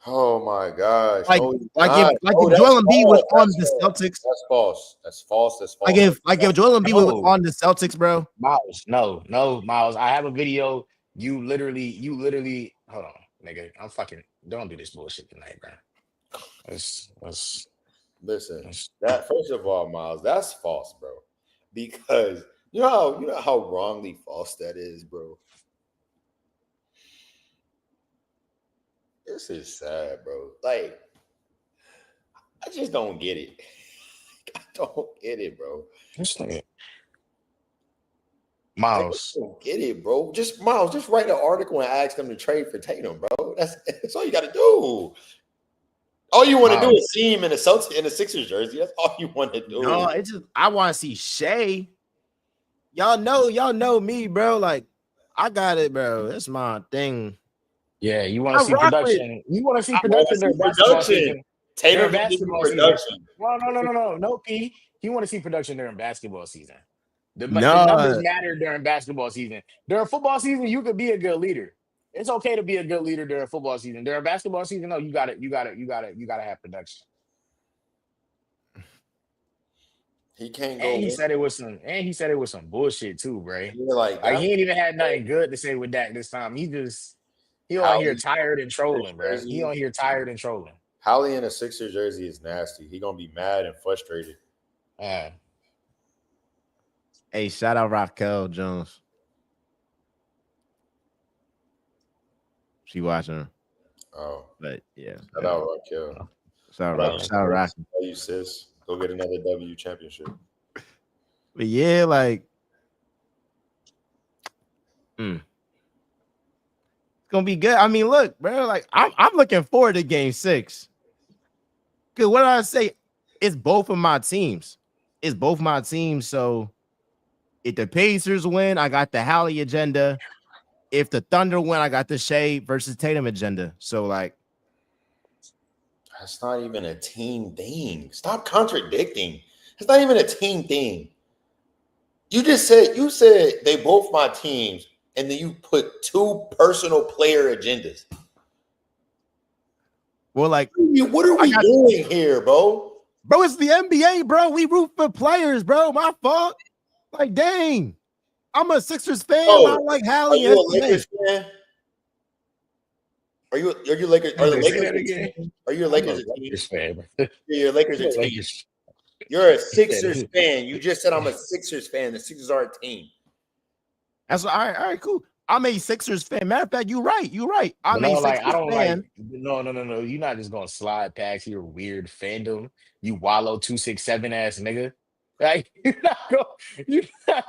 Oh my gosh! Like if Joel Embiid was on the Celtics, that's false. That's false. That's false. Like if Joel Embiid was on the Celtics, bro. Miles, no, Miles. I have a video. You literally. Hold on, nigga. I'm fucking. Don't do this bullshit tonight, bro. Listen. That first of all, Miles, that's false, bro. Because you know how wrongly false that is, bro. This is sad, bro. Like, I just don't get it. I don't get it, bro. Miles, I don't get it, bro. Miles, just write an article and ask them to trade for Tatum, bro. That's all you got to do. All you want to do is see him in a Sixers jersey. That's all you want to do. No, it's just I want to see Shea. Y'all know me, bro. Like, I got it, bro. That's my thing. Yeah, you want to see production. You want to see production during basketball season. Tatum basketball production. No, P. You want to see production during basketball season. The numbers matter during basketball season. During football season, you could be a good leader. It's okay to be a good leader during football season. During basketball season, no, you got to have production. He can't go. And he said it was some bullshit too, bro. Like he ain't even had nothing good to say with Dak this time. He on here tired and trolling, bro. He on here tired and trolling. Hallie in a Sixers jersey is nasty. He gonna be mad and frustrated. Hey, shout out Raquel Jones. She watching her. Oh, but yeah. Shout out Raquel. Shout out Raquel. You sis, go get another W championship. But yeah, like, it's gonna be good. I mean, look, bro. Like, I'm looking forward to Game 6. Cause what did I say? It's both of my teams. So if the Pacers win, I got the Hallie agenda. If the Thunder win, I got the Shea versus Tatum agenda. So, like, that's not even a team thing. Stop contradicting. It's not even a team thing. You said they both my teams, and then you put two personal player agendas. Well, like, what are we doing here, bro? Bro, it's the NBA, bro. We root for players, bro. My fault. Like, dang. I'm a Sixers fan. I like Hallie. Are you a Lakers fan? Are you Lakers? Are the Lakers? Are you a Lakers fan? You're a Lakers team. You're a Sixers fan. You just said I'm a Sixers fan. The Sixers are a team. That's all right, cool. I'm a Sixers fan. Matter of fact, you're right. I'm a Sixers fan. No. You're not just gonna slide past your weird fandom. You wallow 267 ass nigga. Like, you're not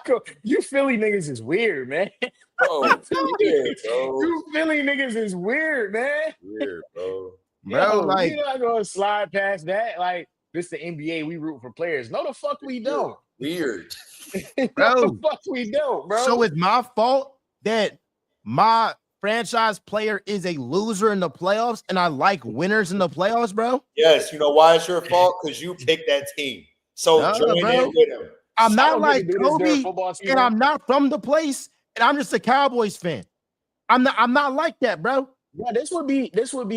go. You Philly niggas is weird, man. Bro, You Philly niggas is weird, man. Weird, bro. Bro, like, you're not gonna slide past that. Like, this the NBA. We root for players. No, the fuck we don't. Weird, bro. No, the fuck we don't, bro. So it's my fault that my franchise player is a loser in the playoffs, and I like winners in the playoffs, bro. Yes, you know why it's your fault? Because you picked that team. So join in with him. I'm not like Kobe, and I'm not from the place, and I'm just a Cowboys fan. I'm not like that, bro. Yeah, this would be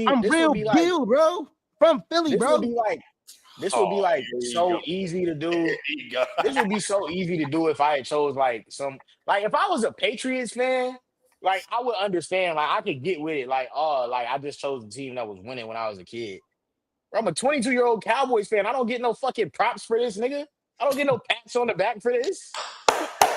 I'm real like deal, bro. From Philly, this bro. would be like this would be like Here you so go. easy to do. Here you go. This would be so easy to do if I had chose like some like if I was a Patriots fan, like I would understand. Like I could get with it. Like, oh, like I just chose the team that was winning when I was a kid. I'm a 22-year-old Cowboys fan. I don't get no fucking props for this, nigga. I don't get no pats on the back for this.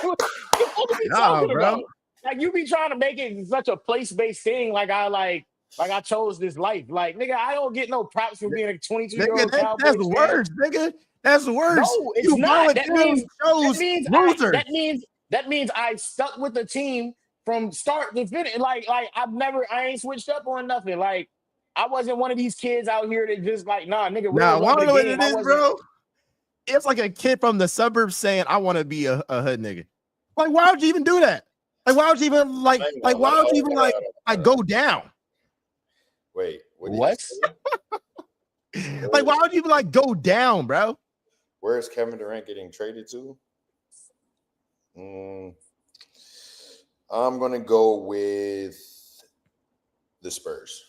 What the fuck are we Nah, talking bro. about? Like you be trying to make it such a place-based thing. Like I chose this life. Like nigga, I don't get no props for being a 22-year-old Nigga, that's Cowboys the fan. words, nigga. That's the words. No, it's You not. That voluntarily means that chose means I loser. that means I stuck with the team from start to finish. Like I ain't switched up on nothing. Like I wasn't one of these kids out here that just like, nah, nigga, real Nah, love wanna of know the what game. it I is, wasn't. bro? It's like a kid from the suburbs saying, I want to be a hood nigga. Like, why would you even do that? Like, why would you even like why would you even like go down? Wait, what? Did What? you say? Like, why would you even like go down, bro? Where is Kevin Durant getting traded to? I'm gonna go with the Spurs.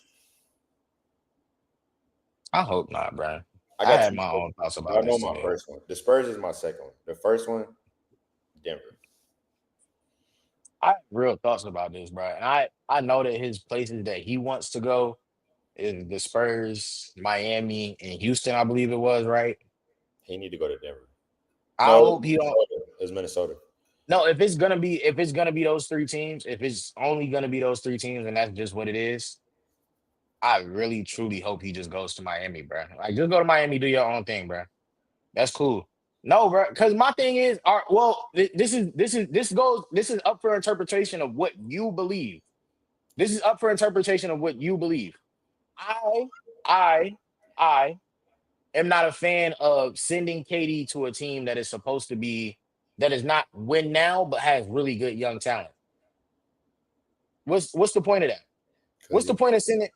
I hope not, bro. I I got had two. my own thoughts I about know this my today. first one. The Spurs is my second one. The first one, Denver. I have real thoughts about this, bro. And I know that his places that he wants to go is the Spurs, Miami, and Houston, I believe it was, right? He need to go to Denver. I No, hope he don't. it's Minnesota. No, if it's gonna be those three teams, if it's only gonna be those three teams, and that's just what it is, I really truly hope he just goes to Miami, bro. Like just go to Miami, do your own thing, bro. That's cool. No, bro, because my thing is, this is up for interpretation of what you believe. This is up for interpretation of what you believe. I, I, I am not a fan of sending KD to a team that is supposed to be that is not win now, but has really good young talent. What's the point of that? What's the point of sending?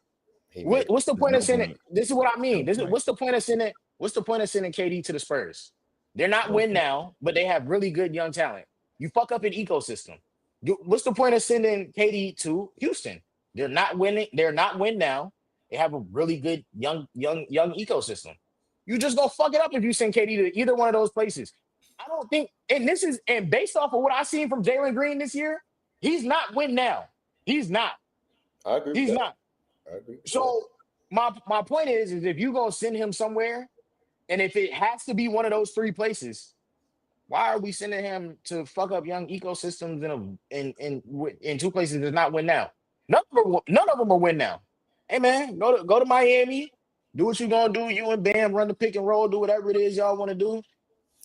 What's the point of sending? This is what I mean. What's the point of sending? What's the point of sending KD to the Spurs? They're not win now, but they have really good young talent. You fuck up an ecosystem. What's the point of sending KD to Houston? They're not winning. They're not win now. They have a really good young ecosystem. You just gonna fuck it up if you send KD to either one of those places. I don't think, and based off of what I've seen from Jalen Green this year, he's not win now. He's not. I agree. He's not. I agree. So my point is if you're gonna send him somewhere, and if it has to be one of those three places, why are we sending him to fuck up young ecosystems in two places that's not win now? None of them are win now. Hey man, go to Miami, do what you gonna do. You and Bam run the pick and roll, do whatever it is y'all want to do,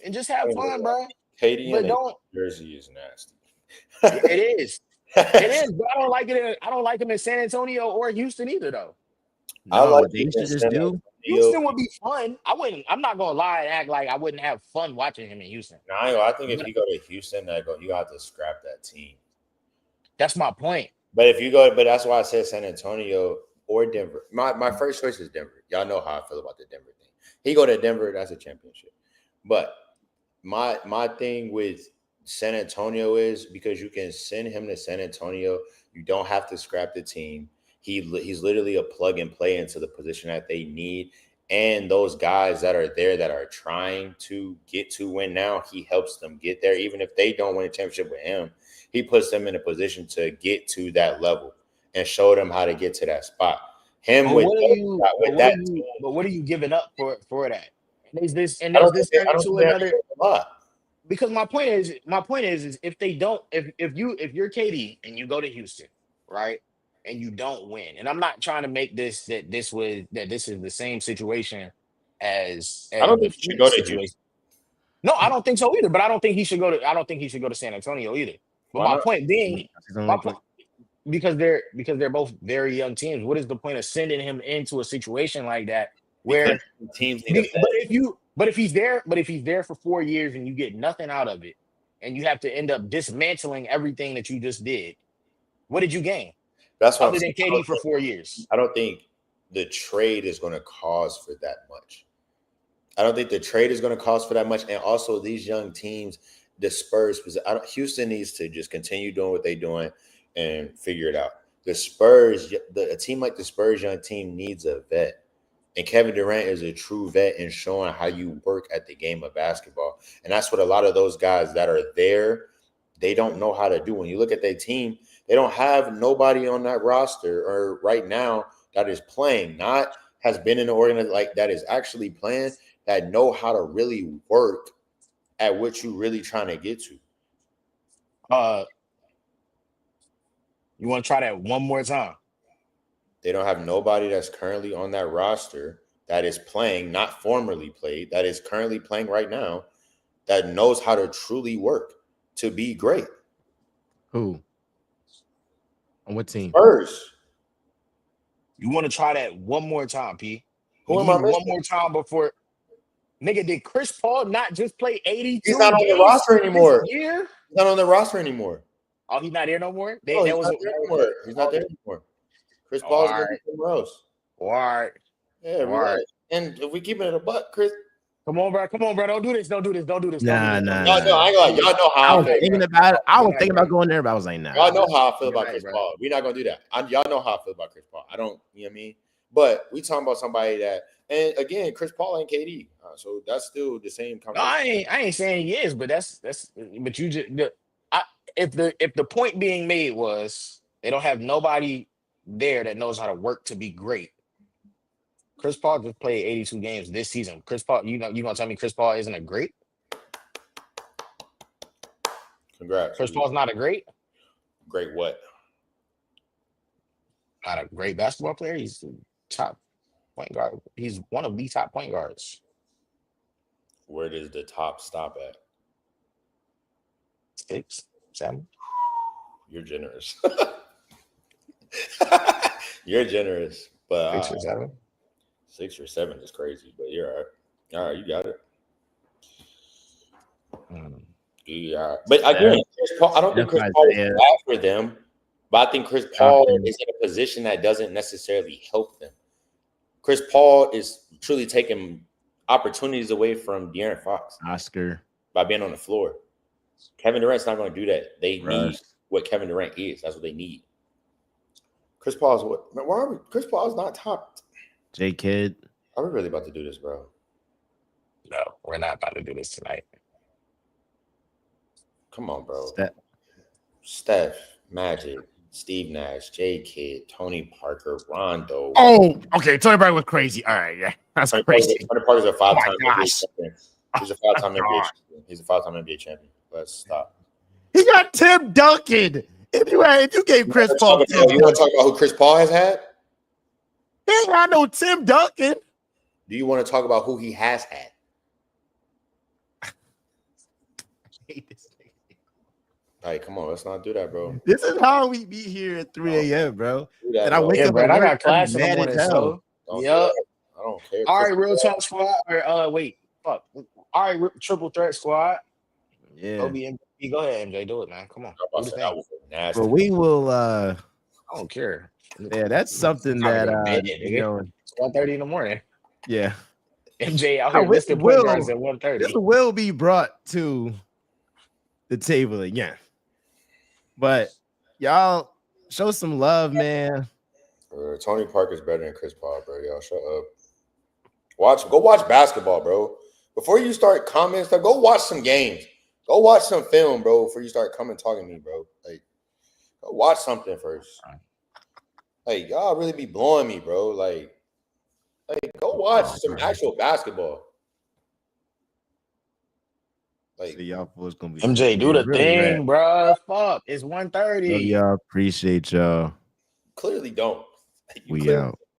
and just have fun, bro. KD But in don't. Jersey is nasty. It is. It is, but I don't like it. I don't like him in San Antonio or Houston either, though. I No, like what they should just do. Houston would be fun. I'm not gonna lie and act like I wouldn't have fun watching him in Houston. No, I think if you go to Houston, you have to scrap that team. That's my point. But that's why I said San Antonio or Denver. My first choice is Denver. Y'all know how I feel about the Denver thing. He go to Denver, that's a championship. But my thing with San Antonio is because you can send him to San Antonio, you don't have to scrap the team. He's literally a plug and play into the position that they need. And those guys that are there that are trying to get to win now, he helps them get there. Even if they don't win a championship with him, he puts them in a position to get to that level and show them how to get to that spot. But what are you giving up for that? And is this turning into another? Because my point is if they don't, if you're KD and you go to Houston, right, and you don't win, and I'm not trying to make this that this is the same situation as I don't think the he should go to situation. Houston. No, I don't think so either. But I don't think he should go to San Antonio either. But Why my not? point being, because they're both very young teams. What is the point of sending him into a situation like that where teams need but if he's there for 4 years and you get nothing out of it, and you have to end up dismantling everything that you just did, what did you gain? That's what other than KD for 4 years. I don't think the trade is going to cause for that much. I don't think the trade is going to cause for that much. And also these young teams, the Spurs, Houston needs to just continue doing what they're doing and figure it out. The Spurs, a team like the Spurs young team needs a vet. And Kevin Durant is a true vet in showing how you work at the game of basketball. And that's what a lot of those guys that are there, they don't know how to do. When you look at their team, they don't have nobody on that roster or right now that is playing, not has been in the organization, like that is actually playing, that know how to really work at what you really trying to get to. You want to try that one more time? They don't have nobody that's currently on that roster that is playing, not formerly played, that is currently playing right now, that knows how to truly work to be great. Who? On what team? Spurs. You want to try that one more time, P? Who am We I need one missing? more time before. Nigga, did Chris Paul not just play 82 He's not on the games roster anymore. this year? He's not on the roster anymore. Oh, he's not here no more? No, he's not there anymore. He's not there anymore. Chris Paul's going to be somewhere else. All right. Yeah, relax. And if we keep it in a butt, Chris. Come on, bro. Don't do this. Nah. Y'all know, I ain't like, y'all know how I I was feel. thinking about it. I was thinking about going there, but I was like, nah. Y'all know how I feel about Right, Chris bro. Paul. We're not gonna do that. Y'all know how I feel about Chris Paul. I don't, you know what I mean? But we talking about somebody that, and again, Chris Paul ain't KD, so that's still the same No, conversation. I ain't saying he is, but but you just if the point being made was they don't have nobody there that knows how to work to be great. Chris Paul just played 82 games this season. Chris Paul, you gonna tell me Chris Paul isn't a great? Congrats. Chris Paul's not a great? Great what? Not a great basketball player. He's the top point guard. He's one of the top point guards. Where does the top stop at? 6, 7. You're generous. You're generous, but 6 or 7. 6 or 7 is crazy, but you're all right. All right, you got it. Yeah, but again, Chris Paul, I don't think Chris Paul is bad for them, but I think Chris Paul is in a position that doesn't necessarily help them. Chris Paul is truly taking opportunities away from De'Aaron Fox, Oscar, by being on the floor. Kevin Durant's not going to do that. They Russ. need what Kevin Durant is. That's what they need. Chris Paul is what? Man, why are we? Chris Paul is not top. J Kidd. Are we really about to do this, bro? No, we're not about to do this tonight. Come on, bro. Steph, Magic, Steve Nash, J Kidd, Tony Parker, Rondo. Oh, okay. Tony Parker was crazy. All right, yeah, that's crazy. Tony Parker's a five-time Oh my NBA gosh. champion. He's a five-time NBA champion. He's a five-time NBA champion. Let's stop. He got Tim Duncan. If you gave Chris Paul, You want to talk about who Chris Paul has had? he ain't got no Tim Duncan. Do you want to talk about who he has had? Hey, come on, let's not do that, bro. This is how we be here at 3 a.m., bro. That, And I wake up bro, at I work, got class in the mad morning, as hell. so yep. I don't care. All right, real talk squad. Or wait, fuck. All right, triple threat squad. Yeah. Go ahead, MJ. Do it, man. Come on. Do the thing. Nasty. But we will I don't care. yeah, that's something that you know, It's 1:30 in the morning. yeah. MJ out here listed point guards at 1:30. This will be brought to the table again. But y'all show some love, man. Tony Parker's better than Chris Paul, bro. Y'all shut up. Go watch basketball, bro. Before you start commenting stuff, go watch some games. Go watch some film, bro, before you start coming talking to me, bro. Like, go watch something first. Like, y'all really be blowing me, bro. Like go watch some actual basketball. Like, y'all fools gonna be MJ, do the thing, bro. Fuck, it's 1:30. Y'all appreciate y'all. clearly don't. We out.